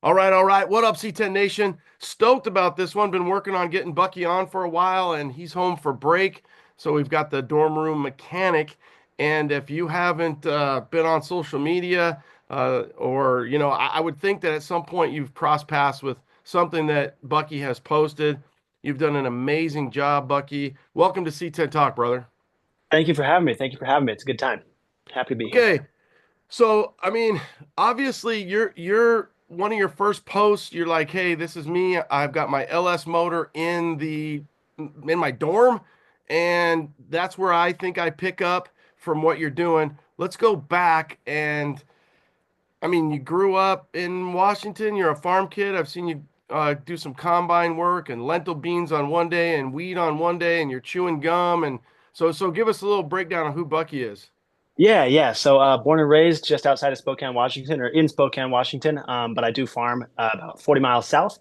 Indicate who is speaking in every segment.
Speaker 1: All right, all right. What up, C10 Nation? Stoked about this one. Been working on getting Bucky on for a while, and he's home for break. So we've got the dorm room mechanic. And if you haven't been on social media, or I would think that at some point you've crossed paths with something that Bucky has posted. You've done an amazing job, Bucky. Welcome to C10 Talk, brother.
Speaker 2: Thank you for having me. Thank you for having me. It's a good time. Happy to be here.
Speaker 1: Okay, so, I mean, obviously you're one of your first posts, you're like, "Hey, this is me. I've got my LS motor in my dorm, and that's where I think I pick up from what you're doing." Let's go back and I mean, you grew up in Washington, you're a farm kid. I've seen you do some combine work and lentil beans on one day and wheat on one day, and you're chewing gum, and so give us a little breakdown on who Bucky is.
Speaker 2: Yeah. So born and raised just outside of Spokane, Washington, or in Spokane, Washington. But I do farm about 40 miles south.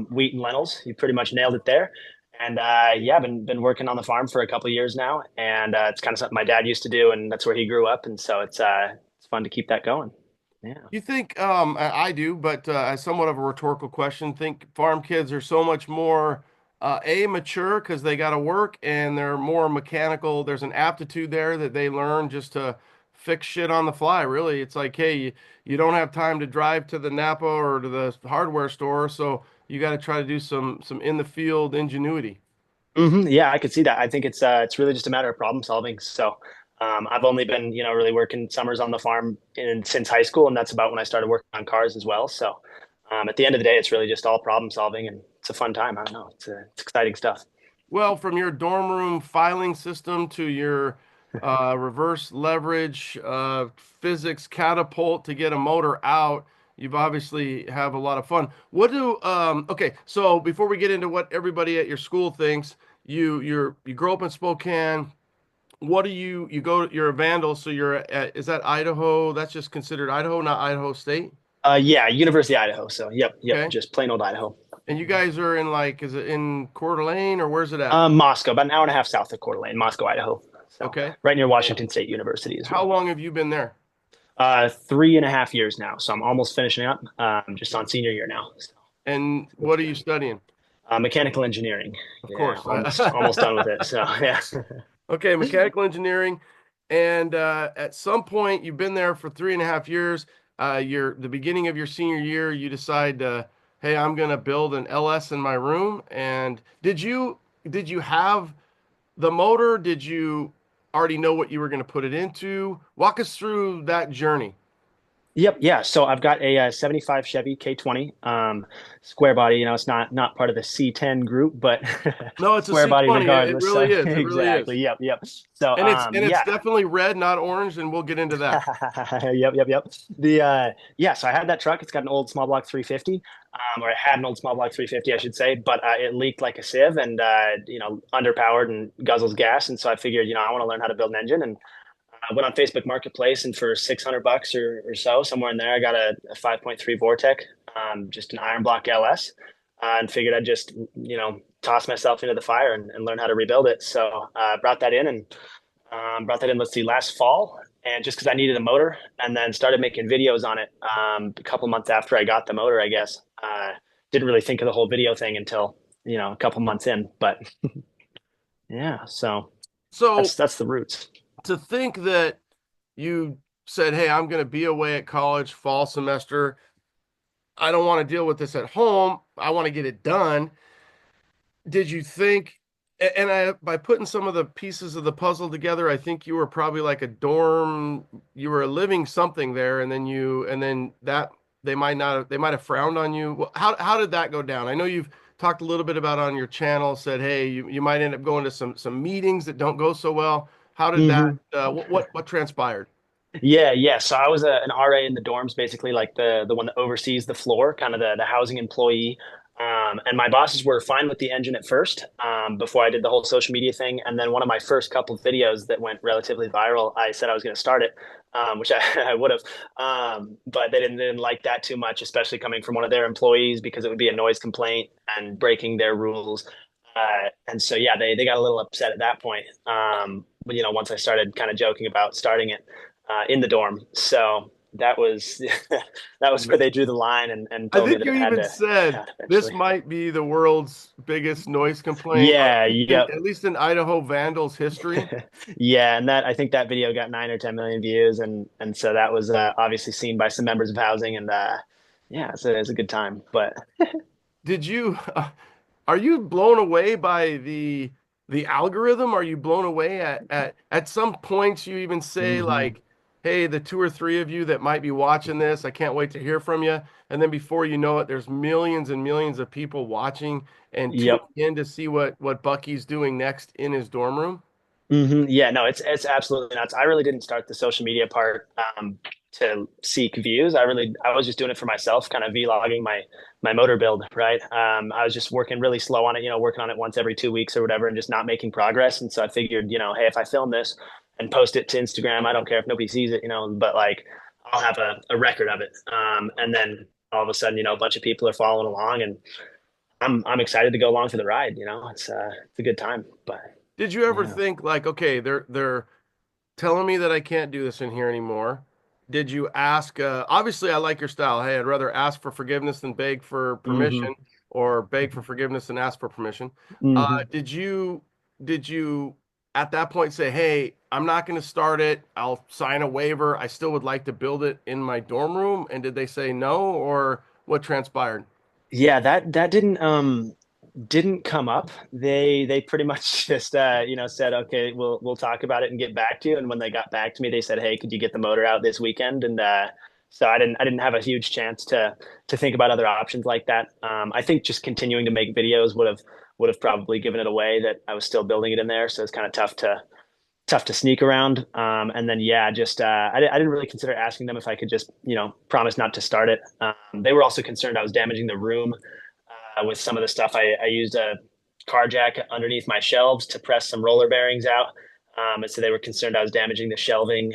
Speaker 2: Wheat and lentils. You pretty much nailed it there. And yeah, been working on the farm for a couple of years now, and it's kind of something my dad used to do, and that's where he grew up, and so it's fun to keep that going. Yeah.
Speaker 1: You think, I do, but as somewhat of a rhetorical question, think farm kids are so much more, mature because they got to work and they're more mechanical. There's an aptitude there that they learn just to fix shit on the fly, really. It's like, hey, you don't have time to drive to the Napa or to the hardware store, so you got to try to do some in the field ingenuity.
Speaker 2: Yeah, I could see that. I think it's really just a matter of problem solving. So I've only been, really working summers on the farm since high school, and that's about when I started working on cars as well. So at the end of the day, it's really just all problem solving, and it's a fun time. I don't know. It's exciting stuff.
Speaker 1: Well, from your dorm room filing system to your reverse leverage physics catapult to get a motor out, you've obviously have a lot of fun. Okay, so before we get into what everybody at your school thinks, you grow up in Spokane. What do you're a Vandal, so is that Idaho? That's just considered Idaho, not Idaho State?
Speaker 2: Yeah, University of Idaho. So yep,
Speaker 1: Okay.
Speaker 2: just plain old Idaho.
Speaker 1: And you guys are in like, is it in Coeur d'Alene or where's it at?
Speaker 2: Moscow, about an hour and a half south of Coeur d'Alene, Moscow, Idaho. So
Speaker 1: Okay.
Speaker 2: right near
Speaker 1: And
Speaker 2: Washington State University as
Speaker 1: how
Speaker 2: well.
Speaker 1: long have you been there?
Speaker 2: 3.5 years now, so I'm almost finishing up. Just on senior year now. So
Speaker 1: And
Speaker 2: it's
Speaker 1: what are you
Speaker 2: good.
Speaker 1: studying?
Speaker 2: Mechanical engineering.
Speaker 1: Of
Speaker 2: Yeah,
Speaker 1: course.
Speaker 2: almost done with it. So yeah.
Speaker 1: Okay, mechanical engineering. And at some point, you've been there for 3.5 years. The beginning of your senior year, you decide, hey, I'm gonna build an LS in my room. And did you have the motor? Did you already know what you were gonna put it into? Walk us through that journey.
Speaker 2: Yep, yeah. So I've got a, 75 Chevy K20, square body. It's not part of the C10 group, but
Speaker 1: No, it's a
Speaker 2: square body
Speaker 1: C20. It
Speaker 2: regardless. So
Speaker 1: really is. It really is.
Speaker 2: exactly. Yep. So
Speaker 1: And it's
Speaker 2: yeah.
Speaker 1: definitely red, not orange, and we'll get into that.
Speaker 2: Yep. The yeah, so I had that truck. It's got an old small block 350, or it had an old small block 350, I should say, but it leaked like a sieve and underpowered and guzzles gas. And so I figured, I want to learn how to build an engine, and I went on Facebook Marketplace, and for $600 or so, somewhere in there, I got a 5.3 Vortec, just an iron block LS, and figured I'd just, toss myself into the fire and learn how to rebuild it. So brought that in and brought that in, let's see, last fall. And just because I needed a motor, and then started making videos on it a couple months after I got the motor, I guess. Didn't really think of the whole video thing until, a couple months in. But yeah, so
Speaker 1: So
Speaker 2: that's the roots.
Speaker 1: to think that you said, "Hey, I'm going to be away at college fall semester. I don't want to deal with this at home. I want to get it done." Did you think, and by putting some of the pieces of the puzzle together, I think you were probably like a dorm, you were living something there, and then that they might have frowned on you. Well, how did that go down? I know you've talked a little bit about on your channel, said, hey, you might end up going to some meetings that don't go so well. How did that,
Speaker 2: Hmm.
Speaker 1: what transpired?
Speaker 2: Yeah. So I was an RA in the dorms, basically like the one that oversees the floor, kind of the housing employee. And my bosses were fine with the engine at first, before I did the whole social media thing. And then one of my first couple of videos that went relatively viral, I said I was going to start it, which I would have. But they didn't like that too much, especially coming from one of their employees, because it would be a noise complaint and breaking their rules. And so, yeah, they got a little upset at that point. But, once I started kind of joking about starting it in the dorm. So that was that was where they drew the line and
Speaker 1: I
Speaker 2: told me
Speaker 1: think
Speaker 2: that
Speaker 1: you
Speaker 2: it had
Speaker 1: even
Speaker 2: to cut
Speaker 1: said
Speaker 2: out
Speaker 1: this
Speaker 2: eventually.
Speaker 1: might be the world's biggest noise complaint, or
Speaker 2: Yeah, yep.
Speaker 1: at least in Idaho Vandals history.
Speaker 2: Yeah, and that I think that video got 9 or 10 million views, and so that was obviously seen by some members of housing, and yeah, it's a good time. But
Speaker 1: Did you are you blown away by the algorithm? Are you blown away at some points you even say
Speaker 2: hmm
Speaker 1: like, "Hey, the two or three of you that might be watching this, I can't wait to hear from you." And then before you know it, there's millions and millions of people watching and tuning
Speaker 2: yep.
Speaker 1: in to see what Bucky's doing next in his dorm room.
Speaker 2: Yeah, no, it's absolutely nuts. I really didn't start the social media part to seek views. I was just doing it for myself, kind of vlogging my motor build, right? I was just working really slow on it, working on it once every 2 weeks or whatever, and just not making progress. And so I figured, hey, if I film this and post it to Instagram, I don't care if nobody sees it, but like I'll have a record of it. And then all of a sudden, a bunch of people are following along, and I'm excited to go along for the ride. It's a good time, but
Speaker 1: Did you ever
Speaker 2: yeah.
Speaker 1: think like, okay, they're telling me that I can't do this in here anymore? Did you ask? Obviously, I like your style. Hey, I'd rather ask for forgiveness than beg for
Speaker 2: hmm
Speaker 1: permission, or beg for forgiveness than ask for permission. Uh,
Speaker 2: hmm
Speaker 1: did you did you at that point say, "Hey, I'm not going to start it. I'll sign a waiver. I still would like to build it in my dorm room." And did they say no, or what transpired?
Speaker 2: Yeah, that didn't come up. They pretty much just said, okay, we'll talk about it and get back to you. And when they got back to me, they said, hey, could you get the motor out this weekend? And so I didn't have a huge chance to think about other options like that. I think just continuing to make videos would have probably given it away that I was still building it in there. So it's kind of tough to sneak around. And then yeah, just I didn't really consider asking them if I could just promise not to start it. They were also concerned I was damaging the room with some of the stuff. I used a car jack underneath my shelves to press some roller bearings out, and so they were concerned I was damaging the shelving.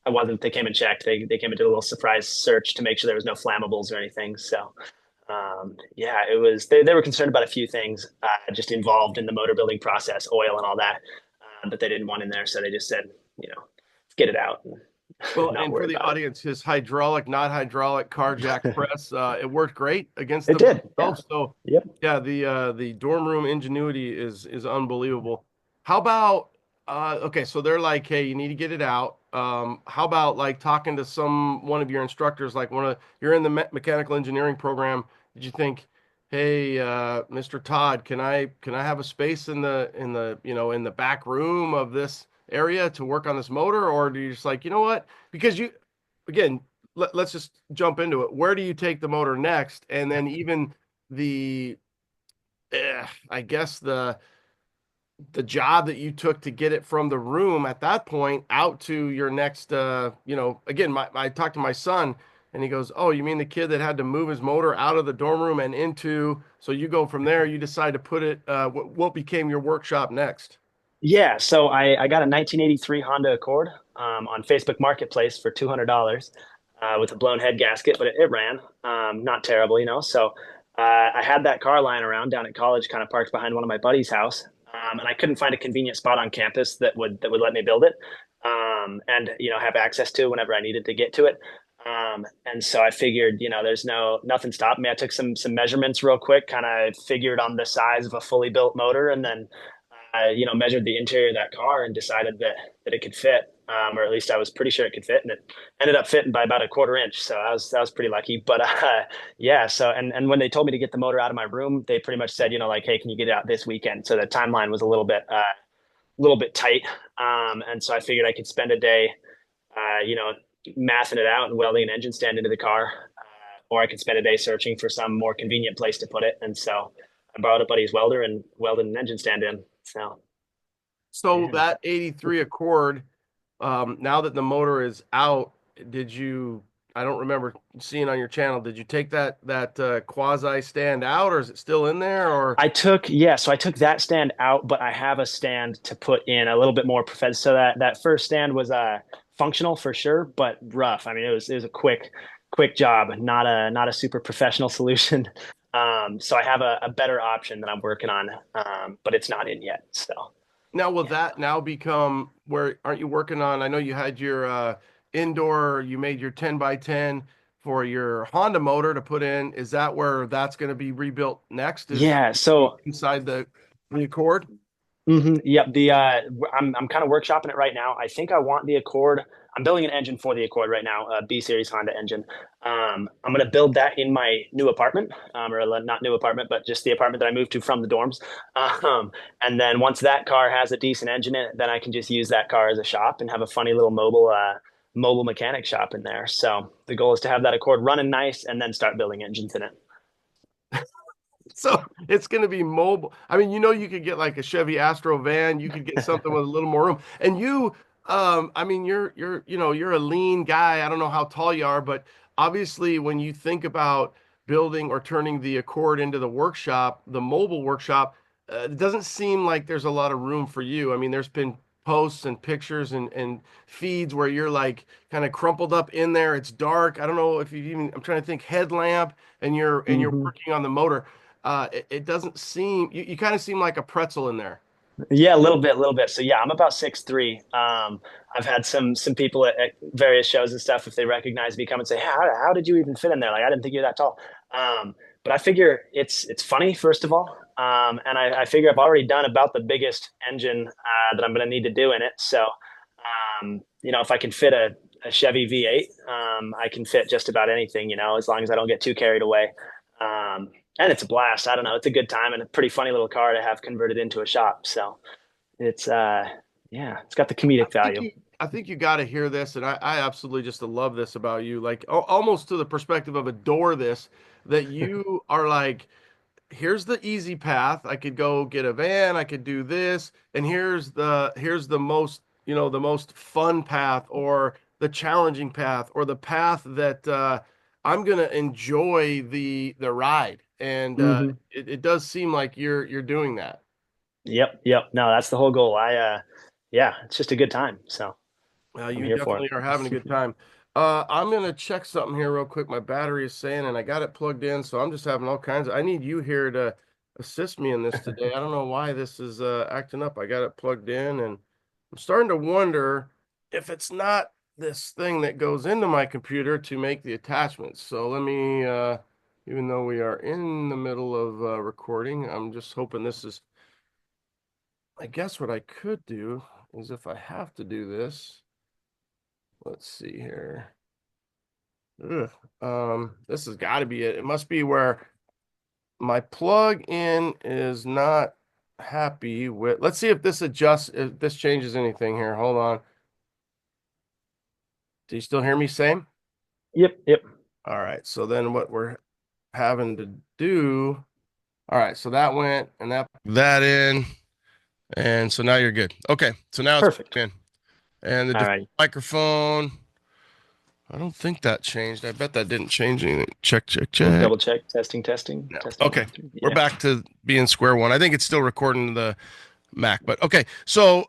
Speaker 2: I wasn't. They came and checked. They came and did a little surprise search to make sure there was no flammables or anything. So yeah, it was. They were concerned about a few things just involved in the motor building process, oil and all that, that they didn't want in there. So they just said, let's get it out and
Speaker 1: Well,
Speaker 2: not
Speaker 1: and for
Speaker 2: worry
Speaker 1: the
Speaker 2: about it.
Speaker 1: audience, his hydraulic, not hydraulic car jack press, it worked great against
Speaker 2: It
Speaker 1: the
Speaker 2: did. Yeah.
Speaker 1: bookshelf. So
Speaker 2: Yep.
Speaker 1: yeah, the dorm room ingenuity is unbelievable. How about okay, so they're like, hey, you need to get it out. How about like talking to one of your instructors, like you're in the mechanical engineering program. Did you think, hey, Mr. Todd, can I have a space in the back room of this area to work on this motor, or do you just like, you know what? Because again, let's just jump into it. Where do you take the motor next? And then even the, I guess the job that you took to get it from the room at that point out to your next, again, I talked to my son and he goes, "Oh, you mean the kid that had to move his motor out of the dorm room and into, so you go from there, you decide to put it, what became your workshop next?"
Speaker 2: Yeah, so I got a 1983 Honda Accord on Facebook Marketplace for $200 with a blown head gasket, but it ran, not terrible, So I had that car lying around down at college, kind of parked behind one of my buddy's house, and I couldn't find a convenient spot on campus that would let me build it, and have access to whenever I needed to get to it. And so I figured, there's nothing stopping me. I took some measurements real quick, kind of figured on the size of a fully built motor, and then I, measured the interior of that car and decided that it could fit, or at least I was pretty sure it could fit, and it ended up fitting by about a quarter inch. So I was pretty lucky. But yeah, so and when they told me to get the motor out of my room, they pretty much said, like, hey, can you get it out this weekend? So the timeline was a little bit tight, and so I figured I could spend a day, uh, you know, mathing it out and welding an engine stand into the car, or I could spend a day searching for some more convenient place to put it. And so I borrowed a buddy's welder and welded an engine stand in. So
Speaker 1: So
Speaker 2: yeah.
Speaker 1: that 83 Accord, now that the motor is out, did you, I don't remember seeing on your channel, did you take that quasi stand out, or is it still in there, or
Speaker 2: So I took that stand out, but I have a stand to put in a little bit more professional. So that first stand was functional for sure, but rough. I mean, it was a quick job, not a super professional solution. So I have a better option that I'm working on, but it's not in yet. So
Speaker 1: now will
Speaker 2: yeah.
Speaker 1: that now become where, aren't you working on, I know you had indoor, you made your 10 by 10 for your Honda motor to put in. Is that where that's going to be rebuilt next? Is
Speaker 2: Yeah, so
Speaker 1: inside the Accord?
Speaker 2: Yep. I'm kind of workshopping it right now. I think I want the Accord. I'm building an engine for the Accord right now, a B series Honda engine. I'm gonna build that in my new apartment, or not new apartment, but just the apartment that I moved to from the dorms. Um, and then once that car has a decent engine in it, then I can just use that car as a shop and have a funny little mobile mechanic shop in there. So the goal is to have that Accord running nice and then start building engines in it.
Speaker 1: So it's going to be mobile. I mean, you could get like a Chevy Astro van. You could get something with a little more room. And I mean, you're a lean guy. I don't know how tall you are, but obviously, when you think about building or turning the Accord into the workshop, the mobile workshop, it doesn't seem like there's a lot of room for you. I mean, there's been posts and pictures and feeds where you're like kind of crumpled up in there. It's dark. I don't know if you even, I'm trying to think headlamp and you're
Speaker 2: Hmm.
Speaker 1: working on the motor. It doesn't seem you kind of seem like a pretzel in there.
Speaker 2: Yeah, a little bit, a little bit. So yeah, I'm about 6'3". I've had some people at various shows and stuff, if they recognize me, come and say, how did you even fit in there? Like, I didn't think you were that tall. But I figure it's funny, first of all. And I figure I've already done about the biggest engine that I'm going to need to do in it. So, if I can fit a Chevy V8, I can fit just about anything, as long as I don't get too carried away. And it's a blast. I don't know. It's a good time and a pretty funny little car to have converted into a shop. So it's yeah, it's got the
Speaker 1: I
Speaker 2: comedic
Speaker 1: think
Speaker 2: value.
Speaker 1: you I think you got to hear this, and I absolutely just love this about you, like almost to the perspective of adore this, that you are like, here's the easy path. I could go get a van, I could do this, and here's the most, the most fun path or the challenging path or the path that I'm gonna enjoy the ride. And
Speaker 2: Hmm.
Speaker 1: it does seem like you're doing that.
Speaker 2: Yep, yep. No, that's the whole goal. Yeah, it's just a good time. So I'm
Speaker 1: You
Speaker 2: here for
Speaker 1: definitely are having a
Speaker 2: it.
Speaker 1: good time. I'm gonna check something here real quick. My battery is saying, and I got it plugged in, so I'm just having all kinds of. I need you here to assist me in this today. I don't know why this is acting up. I got it plugged in, and I'm starting to wonder if it's not this thing that goes into my computer to make the attachments. So let me, even though we are in the middle of recording, I'm just hoping this is. I guess what I could do is if I have to do this. Let's see here. Ugh. This has got to be it. It must be where my plug in is not happy with. Let's see if this adjusts, if this changes anything here. Hold on. Do you still hear me same?
Speaker 2: Yep, yep.
Speaker 1: All right. So then what we're having to do. All right. So that went and that in. And so now you're good. Okay. So now it's
Speaker 2: Perfect.
Speaker 1: in. And the
Speaker 2: All right.
Speaker 1: microphone. I don't think that changed. I bet that didn't change anything. Check, check,
Speaker 2: We'll
Speaker 1: check.
Speaker 2: double check. Testing, testing,
Speaker 1: No.
Speaker 2: testing,
Speaker 1: Okay.
Speaker 2: testing.
Speaker 1: We're
Speaker 2: Yeah.
Speaker 1: back to being square one. I think it's still recording the Mac, but okay. So,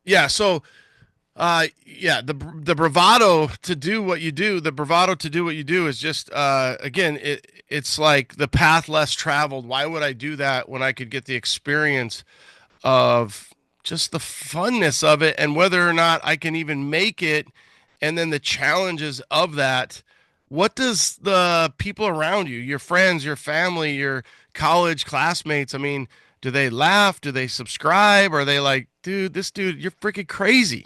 Speaker 1: yeah, so yeah, the bravado to do what you do, the bravado to do what you do is just again, it's like the path less traveled. Why would I do that when I could get the experience of just the funness of it and whether or not I can even make it and then the challenges of that. What does the people around you, your friends, your family, your college classmates, I mean, do they laugh? Do they subscribe? Are they like, dude, this dude, you're freaking crazy?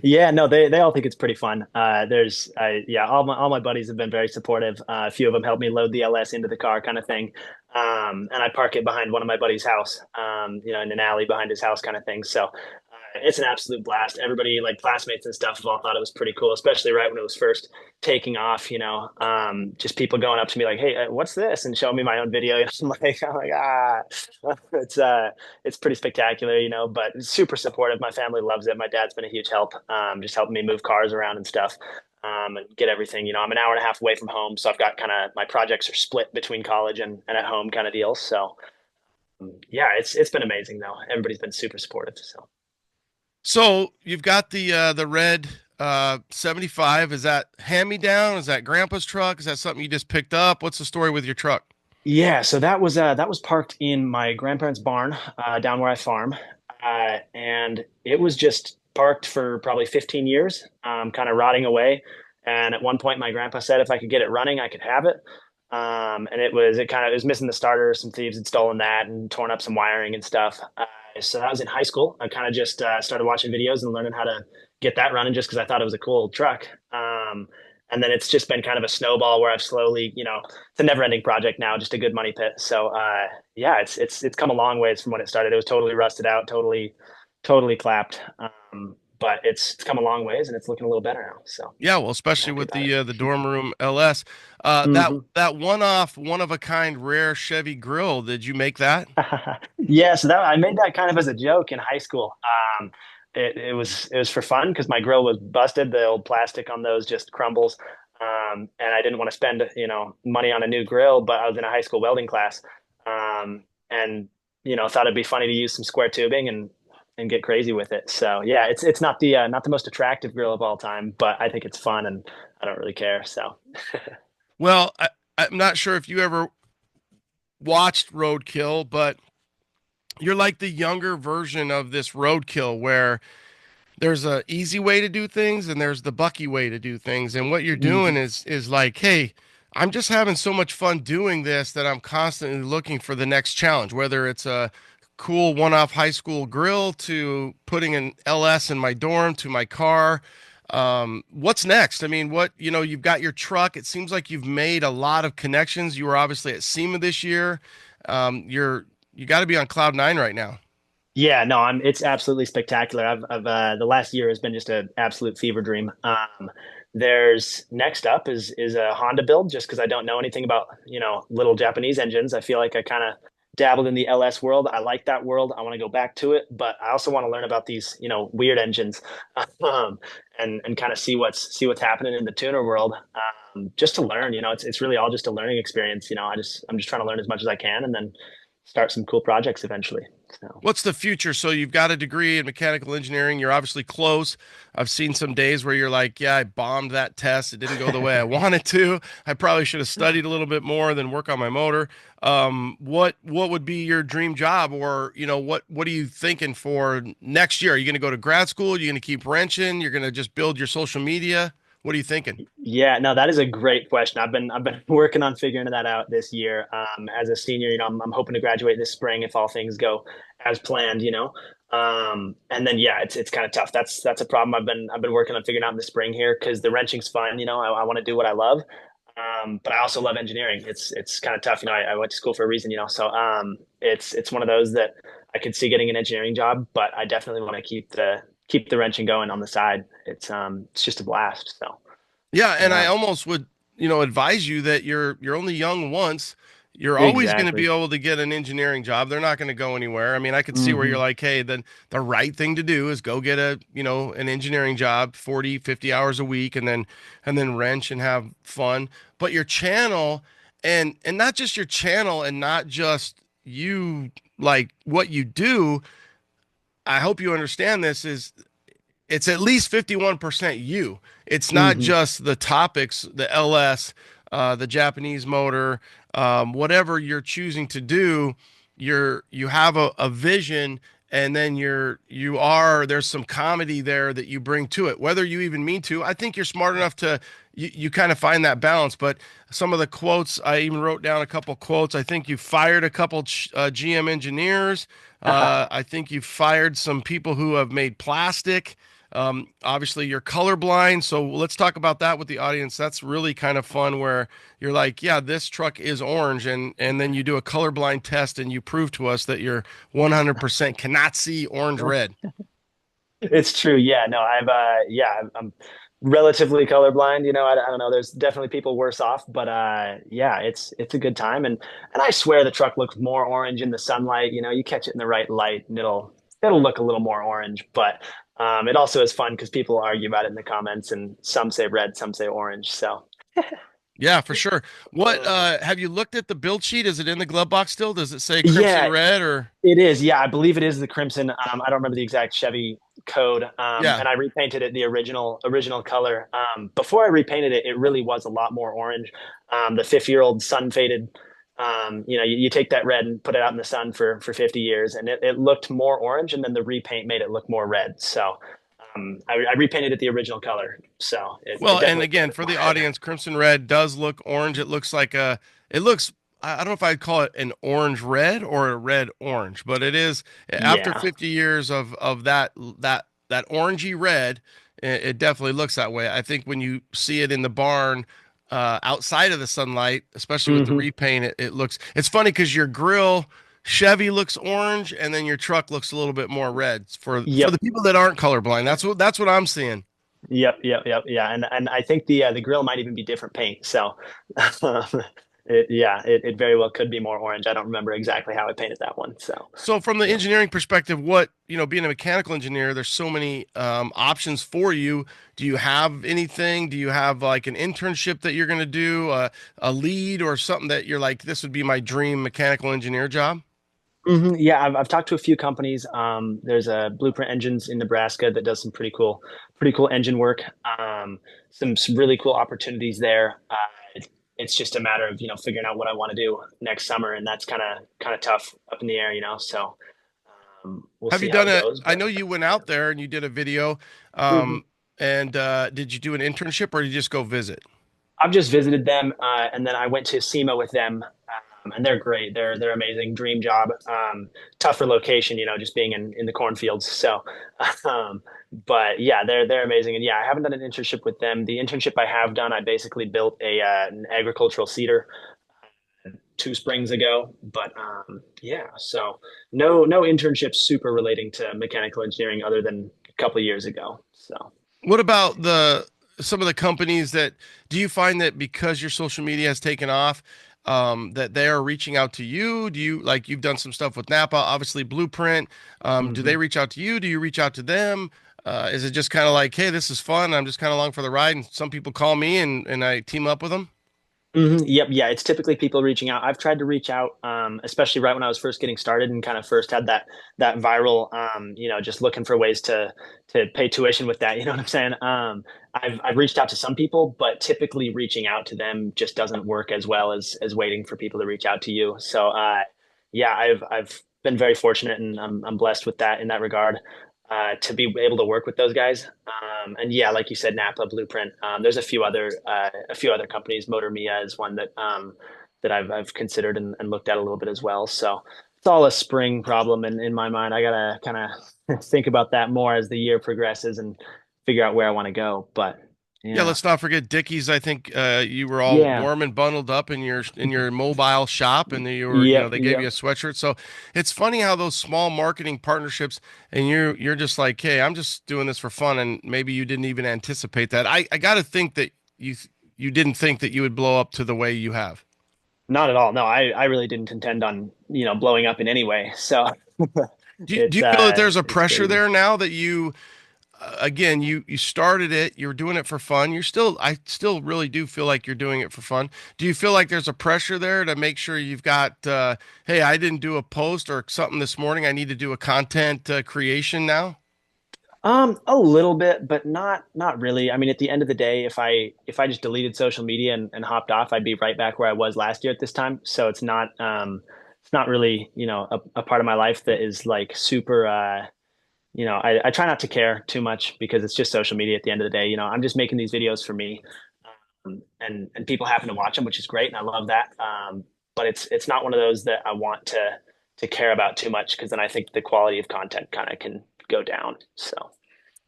Speaker 2: Yeah, no, they all think it's pretty fun. Yeah, all my buddies have been very supportive. A few of them helped me load the LS into the car, kind of thing. And I park it behind one of my buddy's house, in an alley behind his house, kind of thing. So it's an absolute blast. Everybody, like classmates and stuff, have all thought it was pretty cool, especially right when it was first taking off. Just people going up to me like, "Hey, what's this?" and showing me my own video. I'm like, ah, it's it's pretty spectacular, but super supportive. My family loves it. My dad's been a huge help, just helping me move cars around and stuff, and get everything. I'm an hour and a half away from home, so I've got kind of my projects are split between college and at home kind of deal. So yeah, it's been amazing though. Everybody's been super supportive. So.
Speaker 1: So you've got the red 75. Is that hand me down? Is that grandpa's truck? Is that something you just picked up? What's the story with your truck?
Speaker 2: Yeah, so that was parked in my grandparents' barn down where I farm, and it was just parked for probably 15 years, kind of rotting away. And at one point, my grandpa said if I could get it running, I could have it. And it was missing the starter. Some thieves had stolen that and torn up some wiring and stuff. So I was in high school. I kind of just started watching videos and learning how to get that running just because I thought it was a cool truck. And then it's just been kind of a snowball where I've slowly, it's a never ending project now, just a good money pit. So yeah, it's come a long ways from when it started. It was totally rusted out, totally clapped. But it's come a long ways and it's looking a little better now. So
Speaker 1: Yeah, well,
Speaker 2: I'm
Speaker 1: especially
Speaker 2: happy
Speaker 1: with
Speaker 2: about it.
Speaker 1: the dorm room LS, that
Speaker 2: Hmm.
Speaker 1: that one of a kind, rare Chevy grill. Did you make that?
Speaker 2: Yeah, so that I made that kind of as a joke in high school. It was for fun because my grill was busted. The old plastic on those just crumbles, and I didn't want to spend money on a new grill. But I was in a high school welding class, and thought it'd be funny to use some square tubing and get crazy with it. So yeah, it's not the most attractive grill of all time, but I think it's fun and I don't really care. So
Speaker 1: Well, I'm not sure if you ever watched Roadkill, but you're like the younger version of this Roadkill, where there's a easy way to do things and there's the Bucky way to do things. And what you're doing
Speaker 2: mhm.
Speaker 1: is like, hey, I'm just having so much fun doing this that I'm constantly looking for the next challenge, whether it's a cool one-off high school grill to putting an LS in my dorm to my car. What's next? I mean, you've got your truck. It seems like you've made a lot of connections. You were obviously at SEMA this year. You got to be on cloud nine right now.
Speaker 2: Yeah, no, it's absolutely spectacular. The last year has been just an absolute fever dream. There's next up is a Honda build just because I don't know anything about, little Japanese engines. I feel like I kind of dabbled in the LS world. I like that world. I want to go back to it, but I also want to learn about these, weird engines, um, and kind of see what's happening in the tuner world. Just to learn, it's really all just a learning experience. I'm just trying to learn as much as I can and then start some cool projects eventually. So.
Speaker 1: What's the future? So you've got a degree in mechanical engineering. You're obviously close. I've seen some days where you're like, yeah, I bombed that test. It didn't go the way I wanted to. I probably should have studied a little bit more than work on my motor. What would be your dream job, or what are you thinking for next year? Are you going to go to grad school? Are you going to keep wrenching? You're going to just build your social media? What are you thinking?
Speaker 2: Yeah, no, that is a great question. I've been working on figuring that out this year. As a senior, I'm hoping to graduate this spring if all things go as planned. And then yeah, it's kind of tough. That's a problem I've been working on figuring out in the spring here because the wrenching's fun. I want to do what I love, but I also love engineering. It's kind of tough. I went to school for a reason. So it's one of those that I could see getting an engineering job, but I definitely want to keep the wrenching going on the side. It's just a blast. So.
Speaker 1: Yeah, and I
Speaker 2: Yeah,
Speaker 1: almost would, advise you that you're only young once. You're always going to be
Speaker 2: exactly.
Speaker 1: able to get an engineering job. They're not going to go anywhere. I mean, I could see where you're
Speaker 2: Hmm.
Speaker 1: like, hey, then the right thing to do is go get an engineering job, 40, 50 hours a week and then wrench and have fun. But your channel and not just your channel and not just you like what you do, I hope you understand this is it's at least 51% you. It's not
Speaker 2: Hmm.
Speaker 1: just the topics, the LS, the Japanese motor, whatever you're choosing to do. You have a vision, and then there's some comedy there that you bring to it, whether you even mean to. I think you're smart enough to you kind of find that balance. But some of the quotes, I even wrote down a couple quotes. I think you fired a couple GM engineers. I think you fired some people who have made plastic. Obviously, you're colorblind, so let's talk about that with the audience. That's really kind of fun, where you're like, yeah, this truck is orange, and then you do a colorblind test, and you prove to us that you're 100% cannot see orange red.
Speaker 2: It's true. Yeah, no, I'm relatively colorblind. I don't know. There's definitely people worse off, but yeah, it's a good time, and I swear the truck looks more orange in the sunlight. You catch it in the right light, and it'll look a little more orange. But it also is fun because people argue about it in the comments, and some say red, some say orange. So.
Speaker 1: Yeah, for sure. What
Speaker 2: Uh,
Speaker 1: have you looked at the build sheet? Is it in the glove box still? Does it say crimson
Speaker 2: yeah,
Speaker 1: red or
Speaker 2: it is. Yeah, I believe it is the crimson. I don't remember the exact Chevy code.
Speaker 1: yeah?
Speaker 2: And I repainted it the original color. Before I repainted it, it really was a lot more orange. The 50-year-old sun faded. You take that red and put it out in the sun for 50 years, and it looked more orange, and then the repaint made it look more red. So, I repainted it the original color, so it
Speaker 1: Well, and
Speaker 2: definitely
Speaker 1: again,
Speaker 2: looks
Speaker 1: for
Speaker 2: more
Speaker 1: the
Speaker 2: red.
Speaker 1: audience, crimson red does look orange. It looks like it looks, I don't know if I'd call it an orange red or a red orange, but it is after
Speaker 2: Yeah.
Speaker 1: 50 years of that orangey red, it definitely looks that way. I think when you see it in the barn, outside of the sunlight, especially with the
Speaker 2: Hmm.
Speaker 1: repaint, it's funny because your grill Chevy looks orange and then your truck looks a little bit more red for the
Speaker 2: Yep.
Speaker 1: people that aren't colorblind. That's what I'm seeing.
Speaker 2: Yep. Yeah, and I think the grill might even be different paint. So, it very well could be more orange. I don't remember exactly how I painted that one. So,
Speaker 1: So from the
Speaker 2: yep.
Speaker 1: engineering perspective, being a mechanical engineer, there's so many options for you. Do you have anything? Do you have like an internship that you're going to do, a lead or something that you're like, this would be my dream mechanical engineer job?
Speaker 2: Yeah, I've talked to a few companies. There's a Blueprint Engines in Nebraska that does some pretty cool engine work. Some really cool opportunities there. It's just a matter of figuring out what I want to do next summer, and that's kind of tough up in the air. So we'll
Speaker 1: Have you
Speaker 2: see how
Speaker 1: done
Speaker 2: it
Speaker 1: a,
Speaker 2: goes.
Speaker 1: I
Speaker 2: But
Speaker 1: know you went out there and you did a video,
Speaker 2: mhm.
Speaker 1: and did you do an internship or did you just go visit?
Speaker 2: I've just visited them, and then I went to SEMA with them, and they're great. They're amazing. Dream job. Tougher location, just being in the cornfields. So, um, but yeah, they're amazing. And yeah, I haven't done an internship with them. The internship I have done, I basically built an agricultural seeder 2 springs ago. But yeah, so no internships super relating to mechanical engineering other than a couple of years ago. So.
Speaker 1: What about some of the companies that do you find that because your social media has taken off, that they are reaching out to you? Do you like you've done some stuff with Napa, obviously Blueprint. Do they
Speaker 2: Mhm.
Speaker 1: reach out to you? Do you reach out to them? Is it just kind of like, hey, this is fun. I'm just kind of along for the ride, and some people call me and I team up with them?
Speaker 2: Yep, yeah, it's typically people reaching out. I've tried to reach out, especially right when I was first getting started and kind of first had that viral, just looking for ways to pay tuition with that. You know what I'm saying? I've reached out to some people, but typically reaching out to them just doesn't work as well as waiting for people to reach out to you. So, yeah, I've been very fortunate and I'm blessed with that in that regard. To be able to work with those guys. And yeah, like you said, Napa, Blueprint. There's a few other companies. Motor Mia is one that I've considered and looked at a little bit as well. So it's all a spring problem in my mind. I gotta kind of think about that more as the year progresses and figure out where I want to go. But
Speaker 1: Yeah,
Speaker 2: yeah,
Speaker 1: let's not forget Dickies. I think you were all
Speaker 2: yeah,
Speaker 1: warm and bundled up in your mobile shop, and you were,
Speaker 2: yep,
Speaker 1: they gave you
Speaker 2: yep.
Speaker 1: a sweatshirt. So it's funny how those small marketing partnerships, and you're just like, hey, I'm just doing this for fun, and maybe you didn't even anticipate that. I got to think that you didn't think that you would blow up to the way you have.
Speaker 2: Not at all. No, I really didn't intend on blowing up in any way. So
Speaker 1: Do you feel that there's a
Speaker 2: it's
Speaker 1: pressure
Speaker 2: crazy.
Speaker 1: there now that you again, you started it, you were doing it for fun. I still really do feel like you're doing it for fun. Do you feel like there's a pressure there to make sure you've got, hey, I didn't do a post or something this morning. I need to do a content creation now?
Speaker 2: A little bit, but not really. I mean, at the end of the day, if I just deleted social media and hopped off, I'd be right back where I was last year at this time. So it's not really, a part of my life that is like super I try not to care too much because it's just social media at the end of the day. I'm just making these videos for me. And people happen to watch them, which is great, and I love that. But it's not one of those that I want to care about too much because then I think the quality of content kind of can go down. So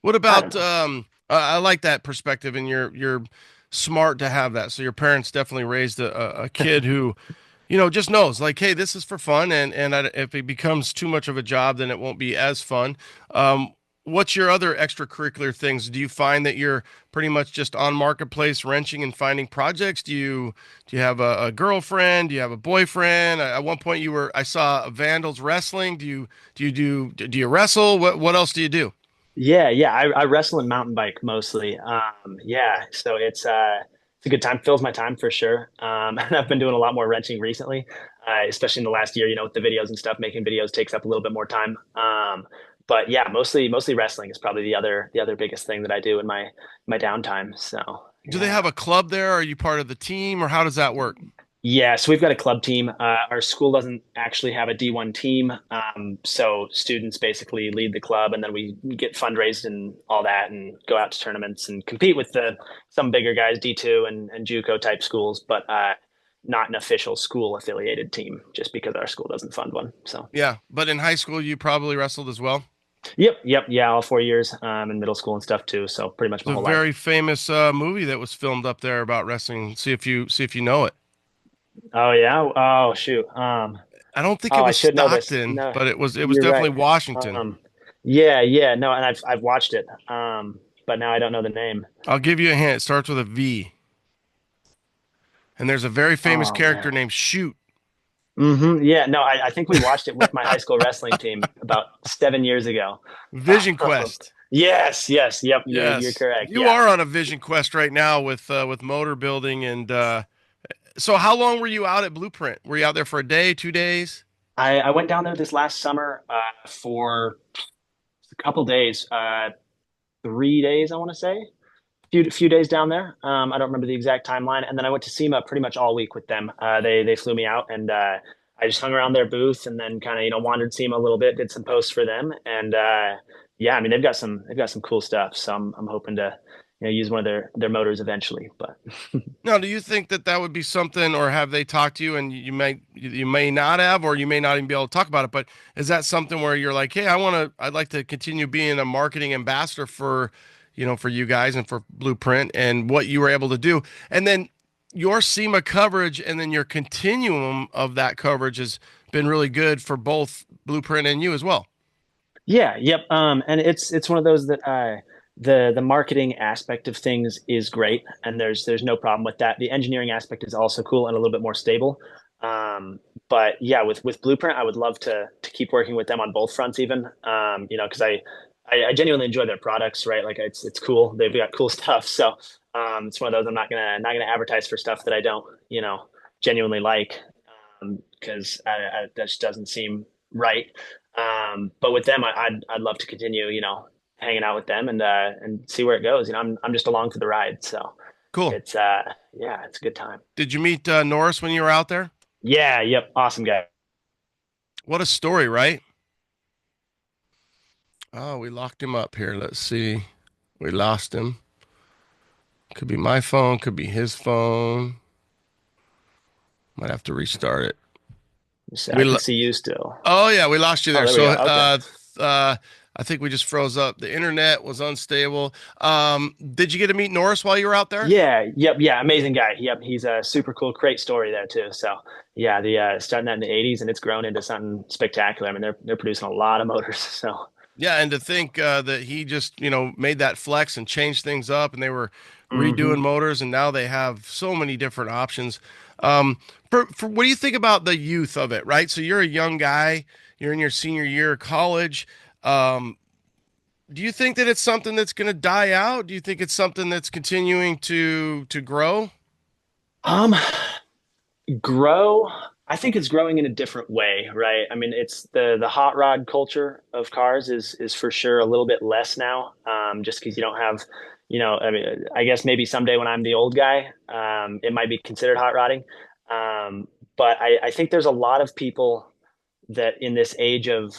Speaker 1: What
Speaker 2: I don't
Speaker 1: about,
Speaker 2: know.
Speaker 1: I like that perspective and you're smart to have that. So your parents definitely raised a kid who just knows like, hey, this is for fun, and if it becomes too much of a job, then it won't be as fun. What's your other extracurricular things? Do you find that you're pretty much just on marketplace wrenching and finding projects? Do you have a girlfriend? Do you have a boyfriend? At one point, I saw Vandals wrestling. Do you wrestle? What else do you do?
Speaker 2: Yeah. I wrestle and mountain bike mostly. Yeah, so it's a good time. Fills my time for sure. And I've been doing a lot more wrenching recently, especially in the last year. With the videos and stuff. Making videos takes up a little bit more time. But yeah, mostly wrestling is probably the other biggest thing that I do in my downtime. So
Speaker 1: Do they
Speaker 2: yeah.
Speaker 1: have a club there? Are you part of the team, or how does that work?
Speaker 2: Yeah, so we've got a club team. Our school doesn't actually have a D1 team, so students basically lead the club, and then we get fundraised and all that, and go out to tournaments and compete with the some bigger guys, D2 and JUCO type schools, but not an official school affiliated team, just because our school doesn't fund one. So,
Speaker 1: Yeah, but in high school you probably wrestled as well.
Speaker 2: yep, yeah, all 4 years, in middle school and stuff too. So pretty much my
Speaker 1: It's a
Speaker 2: whole life.
Speaker 1: very famous movie that was filmed up there about wrestling. See if you know it.
Speaker 2: Oh yeah. Oh shoot.
Speaker 1: I don't think it
Speaker 2: Oh, I
Speaker 1: was
Speaker 2: should know this.
Speaker 1: Stockton,
Speaker 2: No,
Speaker 1: but it was
Speaker 2: you're right.
Speaker 1: definitely Washington.
Speaker 2: Um, yeah, no, and I've watched it. But now I don't know the name.
Speaker 1: I'll give you a hint. It starts with a V, and there's a very famous
Speaker 2: Oh
Speaker 1: character
Speaker 2: man.
Speaker 1: named Shoot.
Speaker 2: Yeah, no, I think we watched it with my high school wrestling team about 7 years ago.
Speaker 1: Vision
Speaker 2: Um,
Speaker 1: Quest.
Speaker 2: yes, yep, you're
Speaker 1: Yes,
Speaker 2: correct.
Speaker 1: you
Speaker 2: Yeah.
Speaker 1: are on a vision quest right now with motor building and so how long were you out at Blueprint? Were you out there for a day, 2 days?
Speaker 2: I went down there this last summer for a couple days, 3 days, I want to say. Few days down there. I don't remember the exact timeline. And then I went to SEMA pretty much all week with them. They flew me out, and I just hung around their booth and then kind of wandered SEMA a little bit, did some posts for them, and yeah, I mean they've got some cool stuff. So I'm hoping to use one of their motors eventually. But
Speaker 1: Now, do you think that that would be something, or have they talked to you and you may not have, or you may not even be able to talk about it, but is that something where you're like, hey, I'd like to continue being a marketing ambassador for you guys and for Blueprint and what you were able to do, and then your SEMA coverage and then your continuum of that coverage has been really good for both Blueprint and you as well.
Speaker 2: yeah, yep. And it's one of those that the marketing aspect of things is great, and there's no problem with that. The engineering aspect is also cool and a little bit more stable. But yeah, with Blueprint, I would love to keep working with them on both fronts, even because I genuinely enjoy their products, right? Like it's cool. They've got cool stuff. So it's one of those I'm not gonna advertise for stuff that I don't genuinely like, because that just doesn't seem right. But with them, I'd love to continue, hanging out with them and see where it goes. I'm just along for the ride, so
Speaker 1: Cool.
Speaker 2: it's yeah, it's a good time.
Speaker 1: Did you meet Norris when you were out there?
Speaker 2: Yeah, yep, awesome guy.
Speaker 1: What a story, right? Oh, we locked him up here. Let's see. We lost him. Could be my phone, could be his phone. Might have to restart it.
Speaker 2: I
Speaker 1: We
Speaker 2: can
Speaker 1: lo-
Speaker 2: see you still.
Speaker 1: Oh yeah, we lost you
Speaker 2: Oh,
Speaker 1: there.
Speaker 2: there we
Speaker 1: So
Speaker 2: go. Okay.
Speaker 1: I think we just froze up. The internet was unstable. Did you get to meet Norris while you were out there?
Speaker 2: Yeah, yep, yeah, amazing guy. Yep, he's a super cool, great story there too. So yeah, the starting that in the '80s, and it's grown into something spectacular. I mean, they're producing a lot of motors. So
Speaker 1: Yeah, and to think that he just, made that flex and changed things up, and they were redoing
Speaker 2: hmm
Speaker 1: motors, and now they have so many different options. Um, for what do you think about the youth of it, right? So you're a young guy, you're in your senior year of college. Um, do you think that it's something that's going to die out? Do you think it's something that's continuing to grow?
Speaker 2: um, grow. I think it's growing in a different way, right? I mean, it's the hot rod culture of cars is for sure a little bit less now, just because you don't have, I mean, I guess maybe someday when I'm the old guy, it might be considered hot rodding. But I think there's a lot of people that in this age of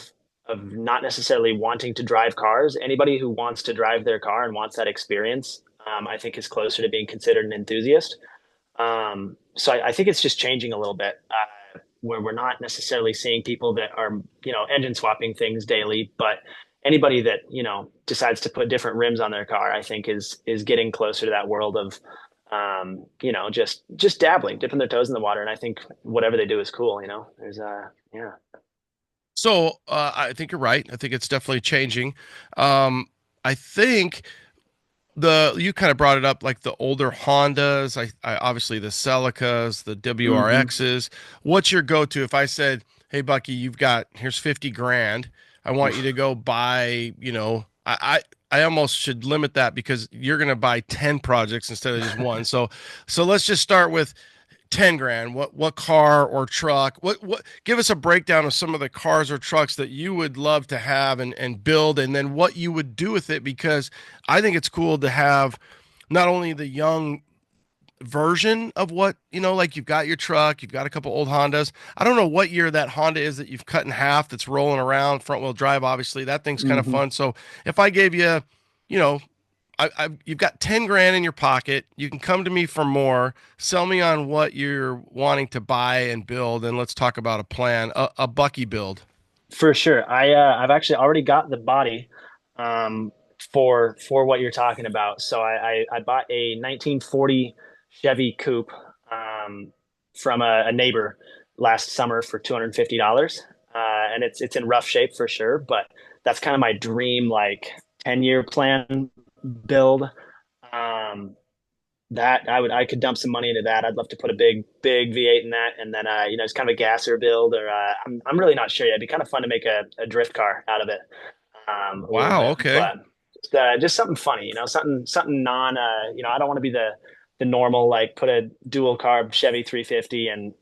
Speaker 2: not necessarily wanting to drive cars, anybody who wants to drive their car and wants that experience, I think is closer to being considered an enthusiast. So I think it's just changing a little bit, where we're not necessarily seeing people that are, engine swapping things daily, but anybody that, decides to put different rims on their car, I think is getting closer to that world of, just dabbling, dipping their toes in the water. And I think whatever they do is cool, there's yeah.
Speaker 1: So I think you're right. I think it's definitely changing. I think the you kind of brought it up like the older Hondas, I obviously the Celicas, the
Speaker 2: hmm
Speaker 1: WRXs. What's your go-to if I said, "Hey Bucky, here's 50 grand. I want you to go buy, I almost should limit that because you're going to buy 10 projects instead of just one. So let's just start with 10 grand. What car or truck? What give us a breakdown of some of the cars or trucks that you would love to have and build, and then what you would do with it, because I think it's cool to have not only the young version of what, like you've got your truck, you've got a couple old Hondas. I don't know what year that Honda is that you've cut in half that's rolling around, front wheel drive, obviously. That thing's kind of
Speaker 2: Hmm.
Speaker 1: fun. So if I gave you, you know, you've got 10 grand in your pocket, you can come to me for more. Sell me on what you're wanting to buy and build, and let's talk about a plan, a Bucky build.
Speaker 2: For sure. I've actually already got the body um for what you're talking about. So I bought a 1940 Chevy Coupe from a neighbor last summer for $250. And it's in rough shape for sure, but that's kind of my dream like 10-year plan build. Um that I could dump some money into that. I'd love to put a big V8 in that, and then it's kind of a gasser build, or I'm really not sure yet. It'd be kind of fun to make a drift car out of it, a little
Speaker 1: Wow,
Speaker 2: bit,
Speaker 1: okay.
Speaker 2: but just something funny, something non, I don't want to be the normal like put a dual carb Chevy 350, and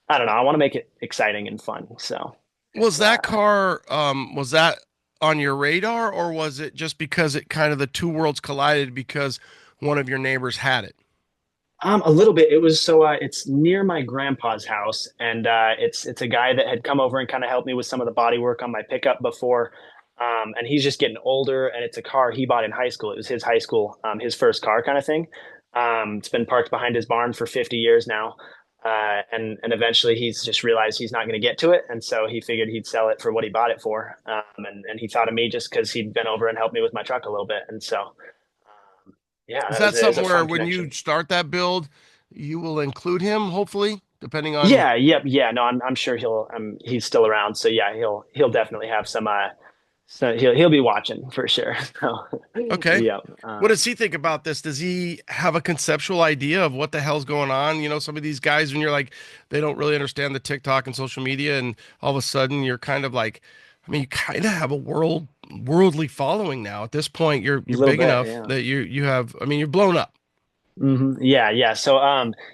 Speaker 2: I don't know. I want to make it exciting and fun. So
Speaker 1: Was
Speaker 2: it's
Speaker 1: that car, was that on your radar, or was it just because it kind of the two worlds collided because one of your neighbors had it?
Speaker 2: A little bit. It was so it's near my grandpa's house, and it's a guy that had come over and kind of helped me with some of the body work on my pickup before. And he's just getting older, and it's a car he bought in high school. It was his high school, his first car kind of thing. It's been parked behind his barn for 50 years now. And eventually he's just realized he's not going to get to it, and so he figured he'd sell it for what he bought it for. And he thought of me just because he'd been over and helped me with my truck a little bit, and so yeah,
Speaker 1: Is
Speaker 2: that was
Speaker 1: that
Speaker 2: it was
Speaker 1: something
Speaker 2: a
Speaker 1: where
Speaker 2: fun
Speaker 1: when you
Speaker 2: connection.
Speaker 1: start that build, you will include him, hopefully, depending on.
Speaker 2: Yeah, yep, yeah. No, I'm sure he's still around. So yeah, he'll definitely have some so he'll be watching for sure. So
Speaker 1: Okay.
Speaker 2: yep.
Speaker 1: What does he think about this? Does he have a conceptual idea of what the hell's going on? Some of these guys, when you're like, they don't really understand the TikTok and social media, and all of a sudden you're kind of like, I mean, you kind of have a worldly following now. At this point,
Speaker 2: A
Speaker 1: you're
Speaker 2: little
Speaker 1: big
Speaker 2: bit,
Speaker 1: enough
Speaker 2: yeah.
Speaker 1: that you have. I mean, you're blown up.
Speaker 2: Yeah, yeah. So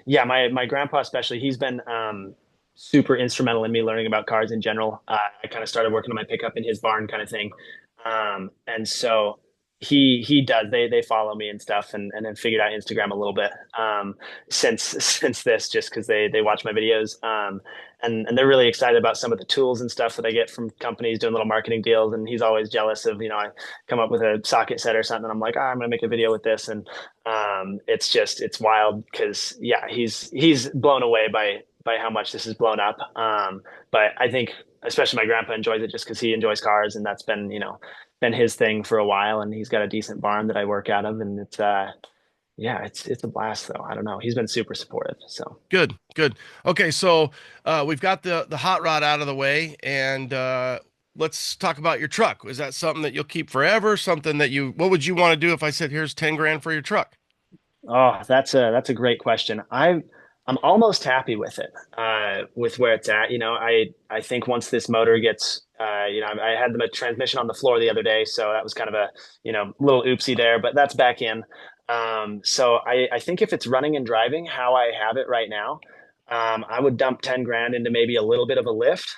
Speaker 2: yeah, my grandpa especially, he's been super instrumental in me learning about cars in general. I kind of started working on my pickup in his barn kind of thing. And so he does they follow me and stuff, and then figured out Instagram a little bit since this, just because they watch my videos. And they're really excited about some of the tools and stuff that I get from companies doing little marketing deals, and he's always jealous of, I come up with a socket set or something, and I'm like, I'm gonna make a video with this. And it's wild because yeah, he's blown away by how much this is blown up. But I think especially my grandpa enjoys it just because he enjoys cars, and that's been his thing for a while, and he's got a decent barn that I work out of, and it's yeah, it's a blast though. I don't know. He's been super supportive. So
Speaker 1: Good, good. Okay, so we've got the hot rod out of the way, and let's talk about your truck. Is that something that you'll keep forever? Something that what would you want to do if I said, here's 10 grand for your truck?
Speaker 2: oh, that's a great question. I'm almost happy with it, with where it's at. I think once this motor gets, I had the transmission on the floor the other day, so that was kind of a, little oopsie there, but that's back in. So I think if it's running and driving how I have it right now, I would dump 10 grand into maybe a little bit of a lift,